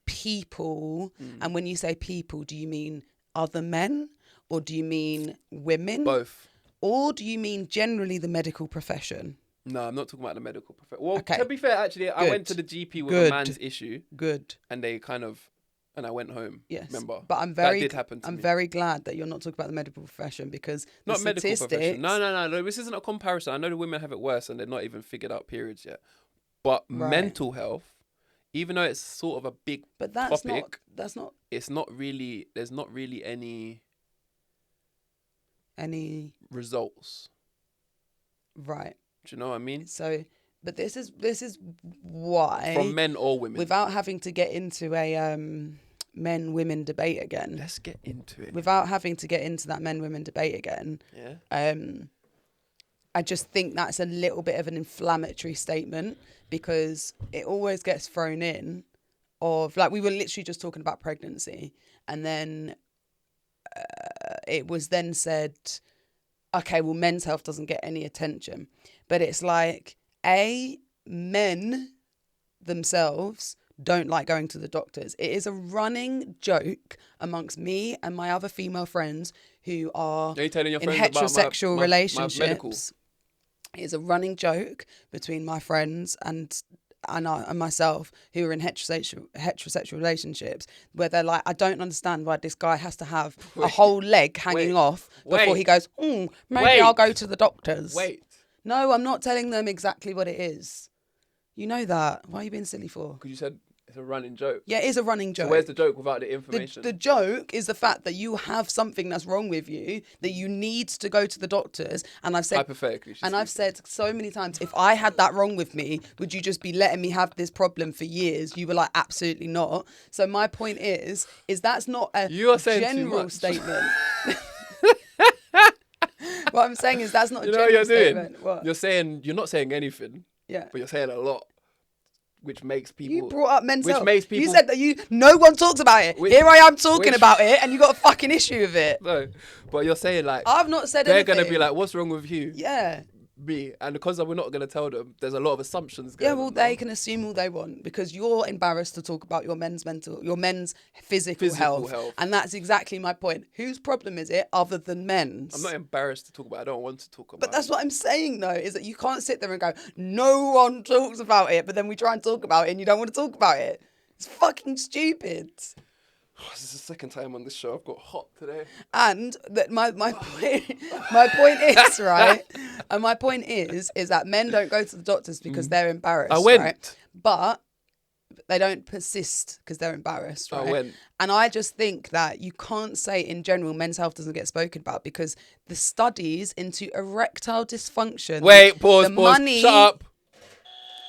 S3: people, and when you say people, do you mean other men or do you mean women?
S2: Both.
S3: Or do you mean generally the medical profession?
S2: No, I'm not talking about the medical profession. Well,
S3: Okay.
S2: to be fair, actually, I went to the GP with a man's issue.
S3: Good.
S2: And they and I went home.
S3: Yes.
S2: Remember?
S3: But
S2: that did happen to me.
S3: I'm very glad that you're not talking about the medical profession because
S2: not
S3: the
S2: medical
S3: statistics...
S2: profession. No. This isn't a comparison. I know the women have it worse and they're not even figured out periods yet. But mental health, even though it's sort of a big topic, it's not really. There's not really any results.
S3: Right.
S2: Do you know what I mean?
S3: So, but this is why
S2: from men or women,
S3: without having to get into a men-women debate again.
S2: Let's get into it.
S3: Without having to get into that men-women debate again.
S2: Yeah.
S3: I just think that's a little bit of an inflammatory statement because it always gets thrown in of, like, we were literally just talking about pregnancy and then it was then said, okay, well, men's health doesn't get any attention. But it's like, men themselves don't like going to the doctors. It is a running joke amongst me and my other female friends who are in heterosexual relationships. It is a running joke between my friends and and myself who are in heterosexual relationships where they're like, I don't understand why this guy has to have a whole leg hanging off before he goes, maybe I'll go to the doctors. No, I'm not telling them exactly what it is. You know that. Why are you being silly for?
S2: Because you said it's a running joke.
S3: Yeah, it is a running joke.
S2: So where's the joke without the information?
S3: The joke is the fact that you have something that's wrong with you, that you need to go to the doctors. And I've said,
S2: hypothetically,
S3: I've said so many times, if I had that wrong with me, would you just be letting me have this problem for years? You were like, absolutely not. So my point is that's not a general statement. What I'm saying is that's not a general statement. What?
S2: You're not saying anything.
S3: Yeah.
S2: But you're saying a lot. Which makes people...
S3: You brought up men's health.
S2: Makes people...
S3: You said that no one talks about it. Here I am talking about it and you got a fucking issue with it.
S2: No, but you're saying like...
S3: I've not said
S2: they're
S3: anything.
S2: They're going to be like, what's wrong with you?
S3: Yeah.
S2: Me. And because we're not going to tell them, there's a lot of assumptions going on.
S3: Yeah, well, they can assume all they want because you're embarrassed to talk about your men's physical health. And that's exactly my point. Whose problem is it other than men's?
S2: I'm not embarrassed to talk about it. I don't want to talk about it.
S3: But that's what I'm saying, though, is that you can't sit there and go, no one talks about it, but then we try and talk about it and you don't want to talk about it. It's fucking stupid.
S2: This is the second time on this show. I've got hot today.
S3: And that my point is, right? And my point is that men don't go to the doctors because they're embarrassed.
S2: I went.
S3: Right? But they don't persist because they're embarrassed, right?
S2: I went.
S3: And I just think that you can't say in general men's health doesn't get spoken about because the studies into erectile dysfunction...
S2: Wait, pause.
S3: Money,
S2: shut up.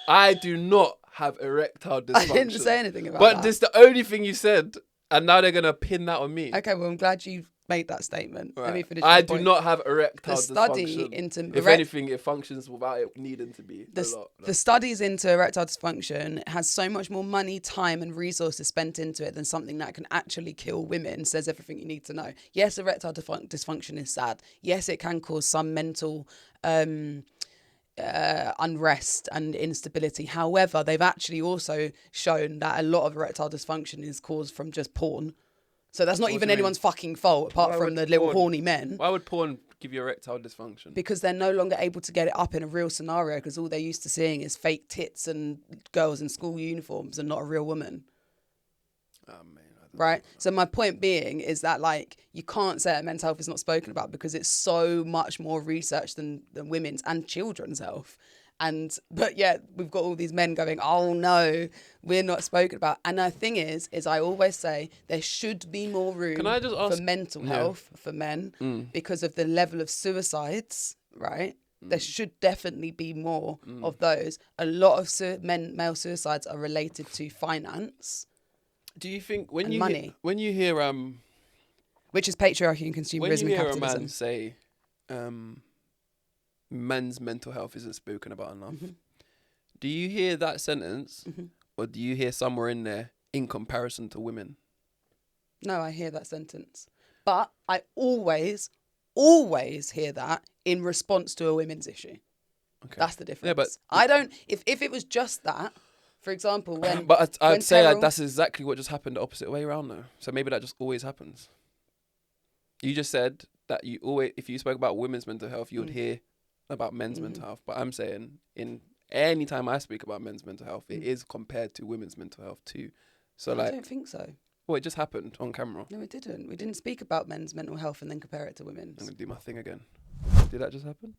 S2: I do not have erectile dysfunction.
S3: I didn't say anything about
S2: that.
S3: that.
S2: But this is the only thing you said. And now they're going to pin that on me.
S3: Okay, well, I'm glad you made that statement.
S2: Right.
S3: Let me finish
S2: I
S3: my
S2: do
S3: point.
S2: not have erectile
S3: study
S2: dysfunction.
S3: into
S2: if anything, it functions without it needing to be a lot.
S3: The studies into erectile dysfunction has so much more money, time and resources spent into it than something that can actually kill women, says everything you need to know. Yes, erectile dysfunction is sad. Yes, it can cause some mental... unrest and instability. However, they've actually also shown that a lot of erectile dysfunction is caused from just porn. So that's not even anyone's fucking fault apart from the little horny men.
S2: Why would porn give you erectile dysfunction?
S3: Because they're no longer able to get it up in a real scenario because all they're used to seeing is fake tits and girls in school uniforms and not a real woman.
S2: Oh, man.
S3: Right. So my point being is that like you can't say that men's health is not spoken about because it's so much more research than women's and children's health. But yeah, we've got all these men going, oh no, we're not spoken about. And the thing is I always say there should be more room for mental health for men because of the level of suicides, right? There should definitely be more of those. A lot of male suicides are related to finance.
S2: Do you think when you hear
S3: which is patriarchy and consumerism and capitalism,
S2: when you hear a man say men's mental health isn't spoken about enough, do you hear that sentence or do you hear somewhere in there in comparison to women?
S3: No, I hear that sentence. But I always hear that in response to a women's issue. Okay. That's the difference. Yeah, but I don't if it was just that. For example, when...
S2: But I'd say that's exactly what just happened the opposite way around though. So maybe that just always happens. You just said that you always, if you spoke about women's mental health, you would hear about men's mental health. But I'm saying in any time I speak about men's mental health, it is compared to women's mental health too. So I
S3: don't think so.
S2: Well, it just happened on camera.
S3: No, it didn't. We didn't speak about men's mental health and then compare it to women's.
S2: I'm going to do my thing again. Did that just happen?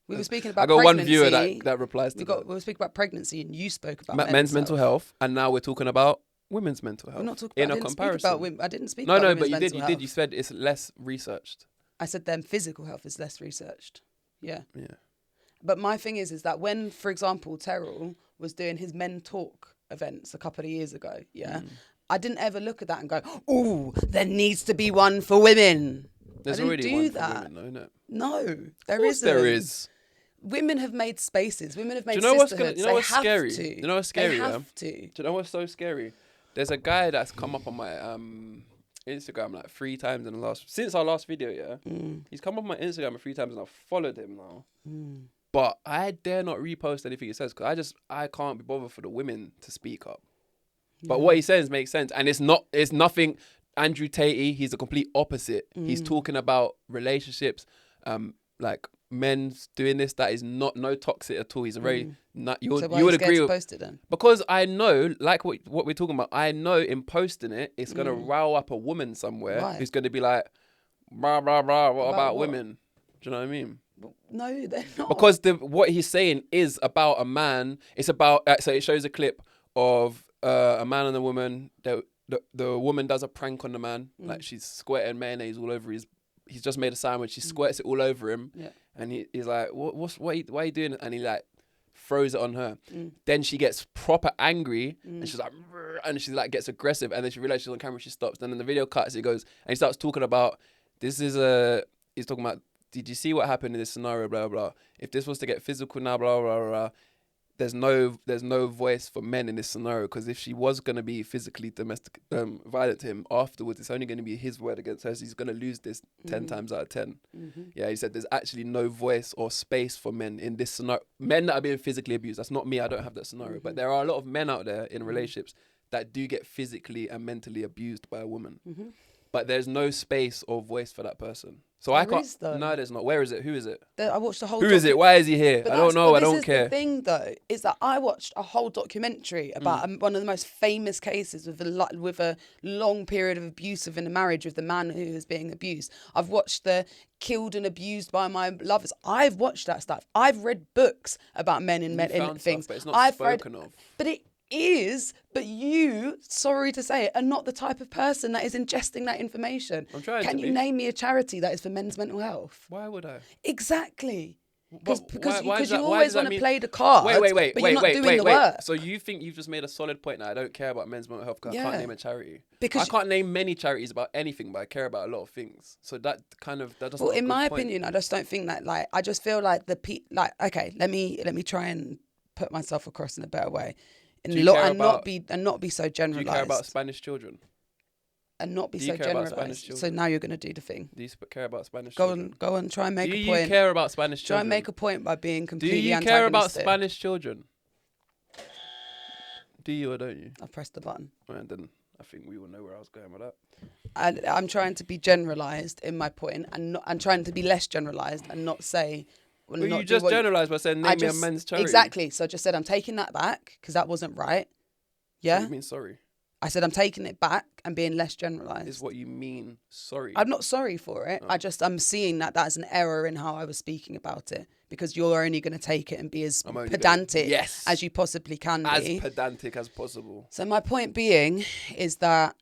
S3: We were speaking about
S2: I got
S3: pregnancy.
S2: one viewer that replies to that.
S3: We were speaking about pregnancy and you spoke about
S2: men's mental health. And now we're talking about women's mental health.
S3: We're not talking about, I didn't speak about women's mental health.
S2: No, but you did. You said it's less researched.
S3: I said then physical health is less researched. Yeah. Yeah. But my thing is that when, for example, Terrell was doing his Men Talk events a couple of years ago, I didn't ever look at that and go, oh, there needs to be one for women.
S2: There's already one for women, though,
S3: no, there isn't.
S2: There is.
S3: Women have made spaces. Women have made
S2: sisterhoods.
S3: You know what's
S2: scary?
S3: To.
S2: You know what's scary?
S3: They have to.
S2: Do you know what's so scary? There's a guy that's come up on my Instagram like 3 times since our last video. Yeah, he's come up on my Instagram 3 times and I've followed him now. But I dare not repost anything he says because I can't be bothered for the women to speak up. But what he says makes sense, and it's nothing. Andrew Tate, he's the complete opposite. He's talking about relationships, like men doing this that is no toxic at all. He's a very you
S3: So why
S2: would
S3: are you scared
S2: agree
S3: to
S2: with,
S3: post it then?
S2: because I know, like what we're talking about, I know in posting it, it's gonna rile up a woman somewhere
S3: Why?
S2: who's gonna be like, rah rah rah. What about
S3: what?
S2: women? Do you know what I mean?
S3: No, they're not.
S2: Because what he's saying is about a man. It's about so it shows a clip of a man and a woman. The woman does a prank on the man, like she's squirting mayonnaise all over his. He's just made a sandwich. She squirts it all over him, and he's like, why are you doing it? And he like throws it on her. Then she gets proper angry, and she's like, and she like gets aggressive, and then she realizes she's on camera. She stops. Then in the video cuts, it goes, and he starts talking about this is he's talking about. Did you see what happened in this scenario? Blah blah. If this was to get physical now, blah blah blah. There's no voice for men in this scenario, because if she was gonna be physically violent to him afterwards, it's only gonna be his word against her. So he's gonna lose this 10 times out of 10. Yeah, he said there's actually no voice or space for men in this scenario. Men that are being physically abused. That's not me. I don't have that scenario. But there are a lot of men out there in relationships that do get physically and mentally abused by a woman. But there's no space or voice for that person. So I can't. No, there's not. Where is it? Who is it?
S3: I watched the whole.
S2: Who is it? Why is he here? I don't know. I don't care.
S3: The thing though is that I watched a whole documentary about one of the most famous cases with a long period of abuse within a marriage with the man who is being abused. I've watched the killed and abused by my lovers. I've watched that stuff. I've read books about men in things.
S2: Stuff, but it's not spoken of.
S3: But it is, but you, sorry to say it, are not the type of person that is ingesting that information.
S2: I'm trying
S3: Can
S2: to
S3: you
S2: be.
S3: name me a charity that is for men's mental health?
S2: Why would I?
S3: Exactly. Because
S2: why
S3: you always want to play the card.
S2: Wait,
S3: but you're not doing the work.
S2: So you think you've just made a solid point now? I don't care about men's mental health because I can't name a charity.
S3: Because
S2: I can't name many charities about anything, but I care about a lot of things. So that doesn't.
S3: Well, in my opinion, I just don't think that. Like, I just feel like okay, let me try and put myself across in a better way. And not be so generalized.
S2: Do you care about Spanish children?
S3: And not be so generalized. So now you're going to do the thing.
S2: Do you care about Spanish children?
S3: Go on, try and make a point.
S2: Do you care about Spanish children?
S3: Try and make a point by being completely
S2: antagonistic. Do you care about
S3: antagonistic.
S2: Spanish children? Do you or don't you?
S3: I've pressed the button.
S2: And then I think we will know where I was going with that.
S3: I'm trying to be generalised in my point, and I'm trying to be less generalised and not say.
S2: Well, you just generalised by saying name me a men's charity.
S3: Exactly. So I just said I'm taking that back because that wasn't right. Yeah.
S2: What do you mean sorry?
S3: I said I'm taking it back and being less generalised.
S2: Is what you mean sorry?
S3: I'm not sorry for it.
S2: Oh.
S3: I'm seeing that is an error in how I was speaking about it, because you're only going to take it and be as pedantic as you possibly can be.
S2: As pedantic as possible.
S3: So my point being is that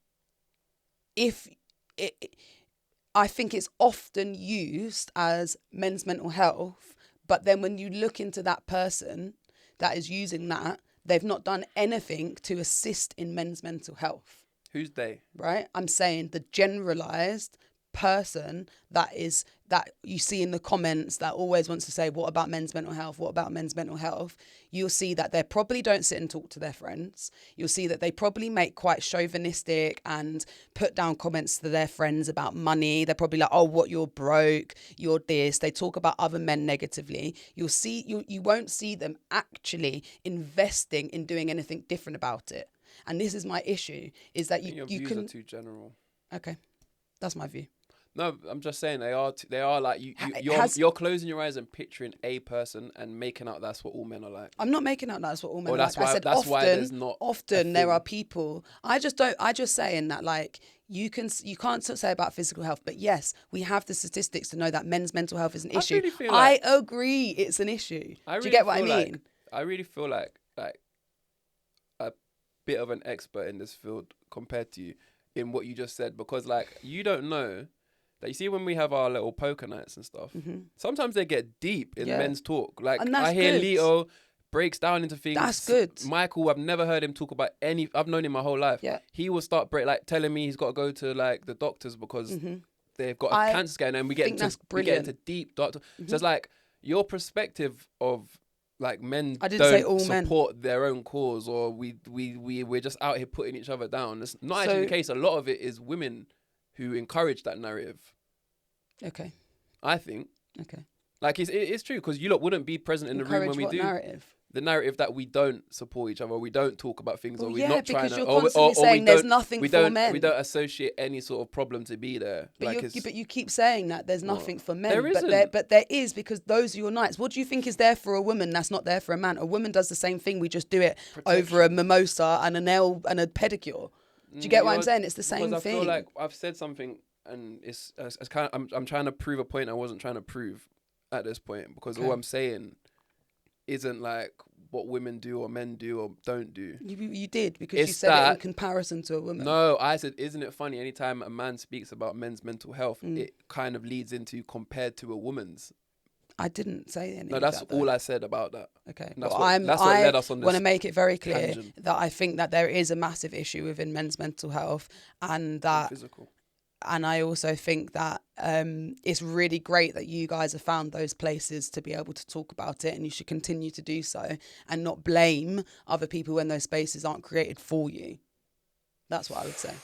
S3: I think it's often used as men's mental health, but then when you look into that person that is using that, they've not done anything to assist in men's mental health.
S2: Who's they?
S3: Right? I'm saying the generalised person that you see in the comments that always wants to say, what about men's mental health? What about men's mental health? You'll see that they probably don't sit and talk to their friends. You'll see that they probably make quite chauvinistic and put down comments to their friends about money. They're probably like, oh, what, you're broke, you're this. They talk about other men negatively. You won't see them actually investing in doing anything different about it. And this is my issue, is that
S2: your views are too general.
S3: Okay. That's my view.
S2: No, I'm just saying they are like you're closing your eyes and picturing a person and making out that's what all men are like.
S3: I'm not making out that's what all men are
S2: like.
S3: I said
S2: that's
S3: often,
S2: why there's not
S3: often there are people. I just saying that like you can't say about physical health, but yes, we have the statistics to know that men's mental health is an issue.
S2: Really feel
S3: I agree, it's an issue. Do you get what I mean?
S2: I really feel like a bit of an expert in this field compared to you in what you just said, because like you don't know that, you see when we have our little poker nights and stuff, sometimes they get deep in men's talk. Like I hear good. Leo breaks down into things.
S3: That's good.
S2: Michael, I've never heard him talk about I've known him my whole life.
S3: Yeah.
S2: He will start telling me he's got to go to like the doctors because they've got a cancer scan, and we get into deep doctor. So it's like your perspective of like men don't support their own cause, or we're just out here putting each other down. That's not actually the case. A lot of it is women who encourage that narrative.
S3: Okay.
S2: I think.
S3: Okay.
S2: Like it's true, because you lot wouldn't be present in the room when we do
S3: narrative?
S2: the narrative that we don't support each other, we don't talk about things, or we're
S3: yeah,
S2: not trying
S3: because
S2: to,
S3: you're constantly saying there's nothing for men.
S2: We don't associate any sort of problem to be there.
S3: But you keep saying that there's nothing for men.
S2: There isn't.
S3: But there is, because those are your nights. What do you think is there for a woman that's not there for a man? A woman does the same thing. We just do it over a mimosa and a nail and a pedicure. Do you get what I'm saying? It's the same thing.
S2: I feel like I've said something, and it's kind of, I'm trying to prove a point I wasn't trying to prove at this point, because all I'm saying isn't like what women do or men do or don't do.
S3: You did, because you said it in comparison to a woman.
S2: No, I said, isn't it funny? Anytime a man speaks about men's mental health, it kind of leads into compared to a woman's.
S3: I didn't say anything.
S2: No, that's all I said about that.
S3: Okay.
S2: That's what led us on this.
S3: I want to make it very clear
S2: tangent.
S3: that I think that there is a massive issue within men's mental health, and that
S2: physical.
S3: And I also think that it's really great that you guys have found those places to be able to talk about it, and you should continue to do so and not blame other people when those spaces aren't created for you. That's what I would say.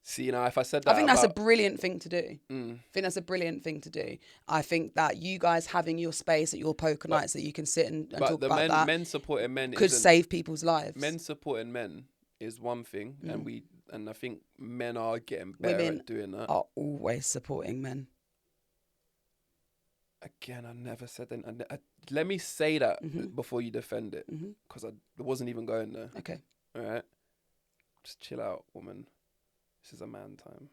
S2: See, you know, if I said that,
S3: I think that's a brilliant thing to do. I think that's a brilliant thing to do. I think that you guys having your space at your poker nights that you can sit and talk about that
S2: men supporting men
S3: could save people's lives.
S2: Men supporting men is one thing, and I think men are getting better at doing that.
S3: Are always supporting men.
S2: Again, I never said that. Let me say that before you defend it, because I wasn't even going there.
S3: Okay.
S2: All right. Just chill out, woman. This is a man time.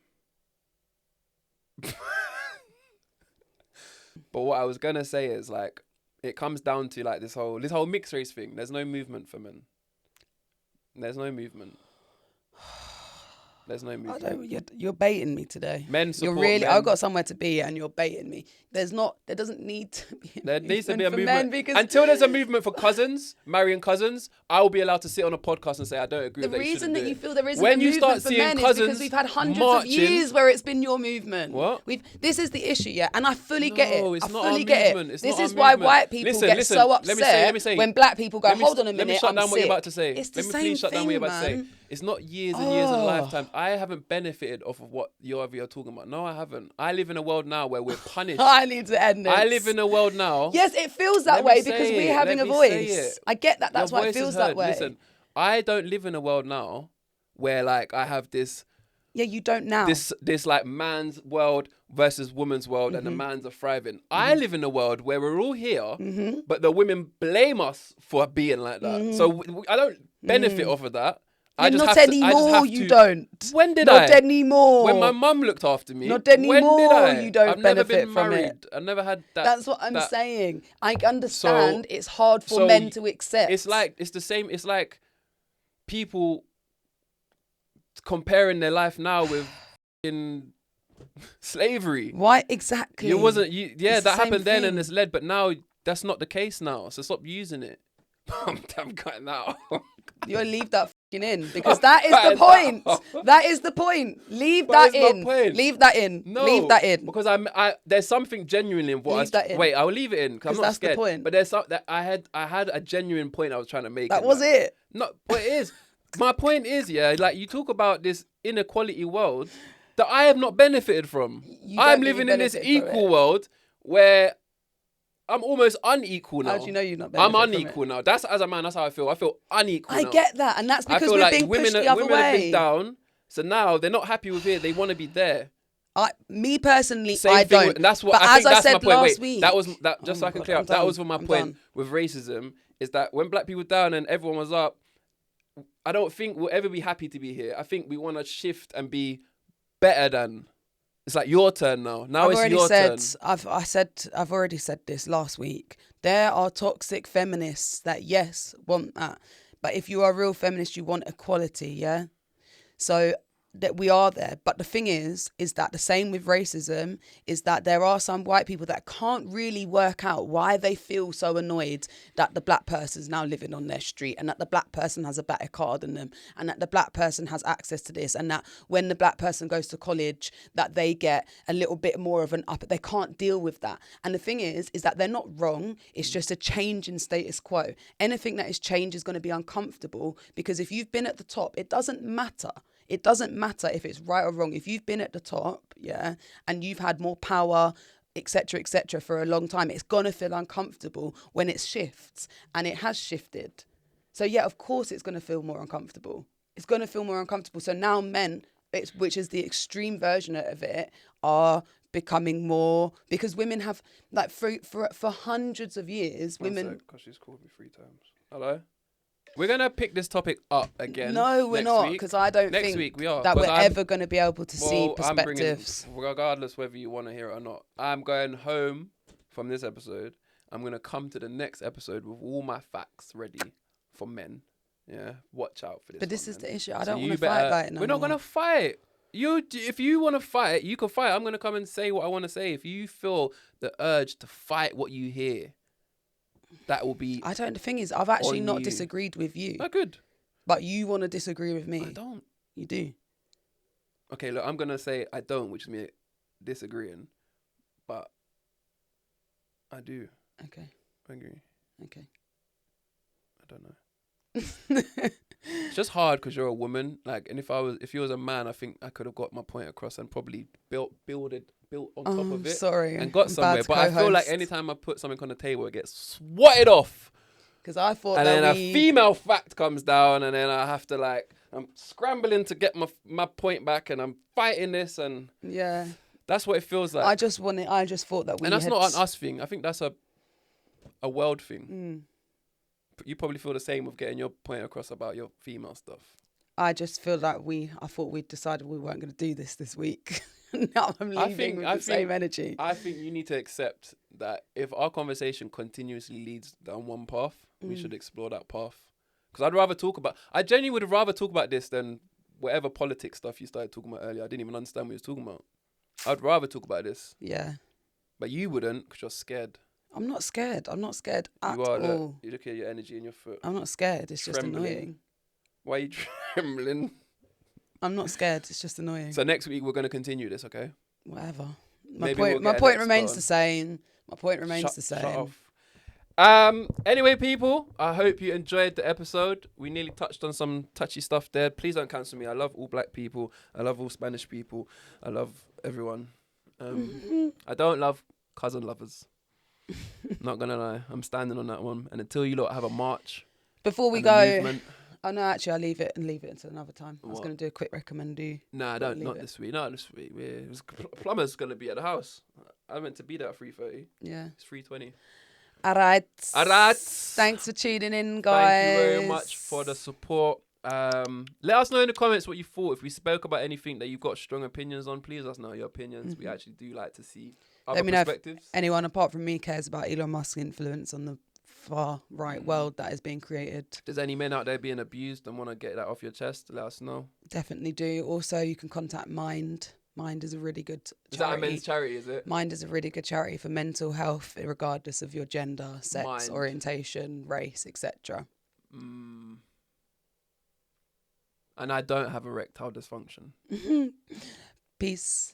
S2: But what I was gonna say is, like, it comes down to like this whole mixed race thing. There's no movement for men. There's no movement. There's no movement.
S3: You're baiting me today.
S2: Men support
S3: men.
S2: men.
S3: I've got somewhere to be and you're baiting me. There doesn't need to be
S2: There needs to be a
S3: for
S2: movement.
S3: men, because
S2: until there's a movement for cousins, marrying cousins, I will be allowed to sit on a podcast and say I don't agree with that.
S3: The reason that you feel there isn't
S2: when
S3: a
S2: you
S3: movement
S2: start
S3: for
S2: seeing
S3: men is
S2: cousins
S3: because we've had hundreds
S2: marching,
S3: of years where it's been your movement.
S2: What?
S3: This is the issue, yeah, and I fully get it.
S2: It's
S3: I
S2: not
S3: fully
S2: our
S3: get
S2: movement.
S3: it.
S2: It's
S3: This
S2: not
S3: is
S2: our
S3: why
S2: movement.
S3: white people get so upset
S2: let me say.
S3: when black people go, hold on a minute,
S2: Let me shut down what you're about to say.
S3: It's the
S2: Let me
S3: same
S2: please shut down what
S3: thing,
S2: you're about to say.
S3: man.
S2: It's not years and years and lifetimes. I haven't benefited off of what you're talking about. No, I haven't. I live in a world now where we're punished.
S3: I need to end this.
S2: I live in a world now.
S3: Yes, it feels that way because we're having a voice. I get that. That's why it feels that way.
S2: Listen, I don't live in a world now where like I have this.
S3: Yeah, you don't now.
S2: This like man's world versus woman's world, and the man's are thriving. I live in a world where we're all here, but the women blame us for being like that. So I don't benefit off of that.
S3: Not anymore, you don't.
S2: When did I?
S3: Not anymore.
S2: When my mum looked after me.
S3: Not anymore,
S2: when did I?
S3: you don't
S2: I've never
S3: benefit
S2: been
S3: from
S2: married.
S3: it.
S2: I've never had that.
S3: That's what I'm saying. I understand it's hard for
S2: so
S3: men to accept.
S2: It's the same. It's like people comparing their life now with in slavery.
S3: Why exactly?
S2: That happened then and it's led, but now that's not the case now. So stop using it. I'm cutting that off.
S3: You'll leave that fucking in because that is the point. That is the point. Leave that in. Leave that in.
S2: No,
S3: leave that in.
S2: Because there's something genuinely in what Wait, I'll leave it in because I'm not scared.
S3: That's the point.
S2: But there's that I had a genuine point I was trying to make.
S3: That was it.
S2: No, but it is. My point is, like you talk about this inequality world that I have not benefited from. I'm living in this equal world where I'm almost unequal now.
S3: How do you know you're not benefiting
S2: I'm unequal now. That's as a man. That's how I feel. I feel unequal.
S3: I get that, and that's because we're being pushed the other way.
S2: Women have been down, so now they're not happy with it. They want to be there.
S3: Me personally,
S2: Same
S3: I
S2: thing
S3: don't.
S2: With, and that's what
S3: but
S2: I
S3: as
S2: think.
S3: I
S2: That's
S3: said
S2: my point.
S3: last
S2: Wait,
S3: week,
S2: that was that. Just so I can clear up. That was for my point with racism. Is that when black people down and everyone was up, I don't think we'll ever be happy to be here. I think we want to shift and be better than. It's like your turn now. Now it's your turn.
S3: I've already said this last week. There are toxic feminists that want that, but if you are a real feminist, you want equality. Yeah, so that we are there. But the thing is that the same with racism is that there are some white people that can't really work out why they feel so annoyed that the black person's now living on their street and that the black person has a better car than them and that the black person has access to this and that when the black person goes to college that they get a little bit more of an up. They can't deal with that. And the thing is that they're not wrong. It's just a change in status quo. Anything that is change is going to be uncomfortable because if you've been at the top, it doesn't matter. It doesn't matter if it's right or wrong. If you've been at the top, and you've had more power, etc., for a long time. It's going to feel uncomfortable when it shifts, and it has shifted. So, yeah, of course it's going to feel more uncomfortable. It's going to feel more uncomfortable. So now men, which is the extreme version of it, are becoming more, because women have, like, for hundreds of years, women...
S2: Because she's called me 3 times. Hello? We're going to pick this topic up again.
S3: No, we're not, because I don't
S2: next
S3: think
S2: week we are,
S3: that we're ever going to be able to see perspectives.
S2: Regardless whether you want to hear it or not, I'm going home from this episode. I'm going to come to the next episode with all my facts ready for men. Yeah, watch out for this.
S3: But this is the issue. I
S2: So
S3: don't want to
S2: you
S3: fight
S2: better-
S3: about it no
S2: We're not
S3: more.
S2: going to fight. If you want to fight, you can fight. I'm going to come and say what I want to say. If you feel the urge to fight what you hear, that will be...
S3: The thing is, I've actually
S2: on
S3: not
S2: you.
S3: disagreed with you.
S2: Oh, good.
S3: But you want to disagree with me.
S2: I don't.
S3: You do.
S2: Okay, look, I'm going to say I don't, which is me disagreeing. But I do.
S3: Okay.
S2: I agree.
S3: Okay.
S2: I don't know. It's just hard because you're a woman. Like, and if you was a man, I think I could have got my point across and probably built on top of it.
S3: Sorry.
S2: And got
S3: I'm
S2: somewhere.
S3: bad
S2: But I feel like
S3: co-host.
S2: anytime I put something on the table, it gets swatted off.
S3: Because I thought
S2: And
S3: that
S2: then a female fact comes down, and then I have to, like, I'm scrambling to get my point back, and I'm fighting this, and
S3: Yeah.
S2: that's what it feels like.
S3: I just thought that we
S2: and that's
S3: had...
S2: not an us thing. I think that's a world thing.
S3: Mm.
S2: You probably feel the same with getting your point across about your female stuff.
S3: I just feel like I thought we decided we weren't going to do this week. Now I'm leaving with the same energy.
S2: I think you need to accept that if our conversation continuously leads down one path, we should explore that path. Because I genuinely would rather talk about this than whatever politics stuff you started talking about earlier. I didn't even understand what you was talking about. I'd rather talk about this.
S3: Yeah.
S2: But you wouldn't because you're scared.
S3: I'm not scared. I'm not scared at
S2: You are.
S3: all.
S2: You look at your energy in your foot.
S3: I'm not scared. It's just
S2: Trembling.
S3: annoying.
S2: Why are you trembling?
S3: I'm not scared. It's just annoying.
S2: So next week we're going to continue this, okay?
S3: Whatever.
S2: Maybe we'll
S3: My
S2: get an
S3: point
S2: expert
S3: remains
S2: on.
S3: the same. My point remains the
S2: Shut
S3: same.
S2: off. Anyway, people, I hope you enjoyed the episode. We nearly touched on some touchy stuff there. Please don't cancel me. I love all black people. I love all Spanish people. I love everyone. I don't love cousin lovers. Not gonna lie. I'm standing on that one. And until you lot have a march.
S3: Before we
S2: and a
S3: go,
S2: movement-
S3: oh no, actually, I'll leave it until another time. I was
S2: What?
S3: going to do a quick recommend.
S2: Nah,
S3: Don't leave
S2: not
S3: it.
S2: this week. Not this week. Plumber's gonna be at the house. I meant to be there at 3:30.
S3: Yeah.
S2: It's 3:20.
S3: All right.
S2: Alright.
S3: Thanks for tuning in, guys.
S2: Thank you very much for the support. Let us know in the comments what you thought. If we spoke about anything that you've got strong opinions on, please let us know your opinions. We actually do like to see other
S3: Let me know if
S2: perspectives.
S3: anyone apart from me cares about Elon Musk's influence on the far right world that is being created.
S2: If there's any men out there being abused and want to get that off your chest, let us know.
S3: Definitely do. Also, you can contact Mind. Mind is a really good
S2: Is that a
S3: charity.
S2: men's charity, is it?
S3: Mind is a really good charity for mental health, regardless of your gender, sex,
S2: Mind.
S3: orientation, race, etc.
S2: And I don't have erectile dysfunction.
S3: Peace.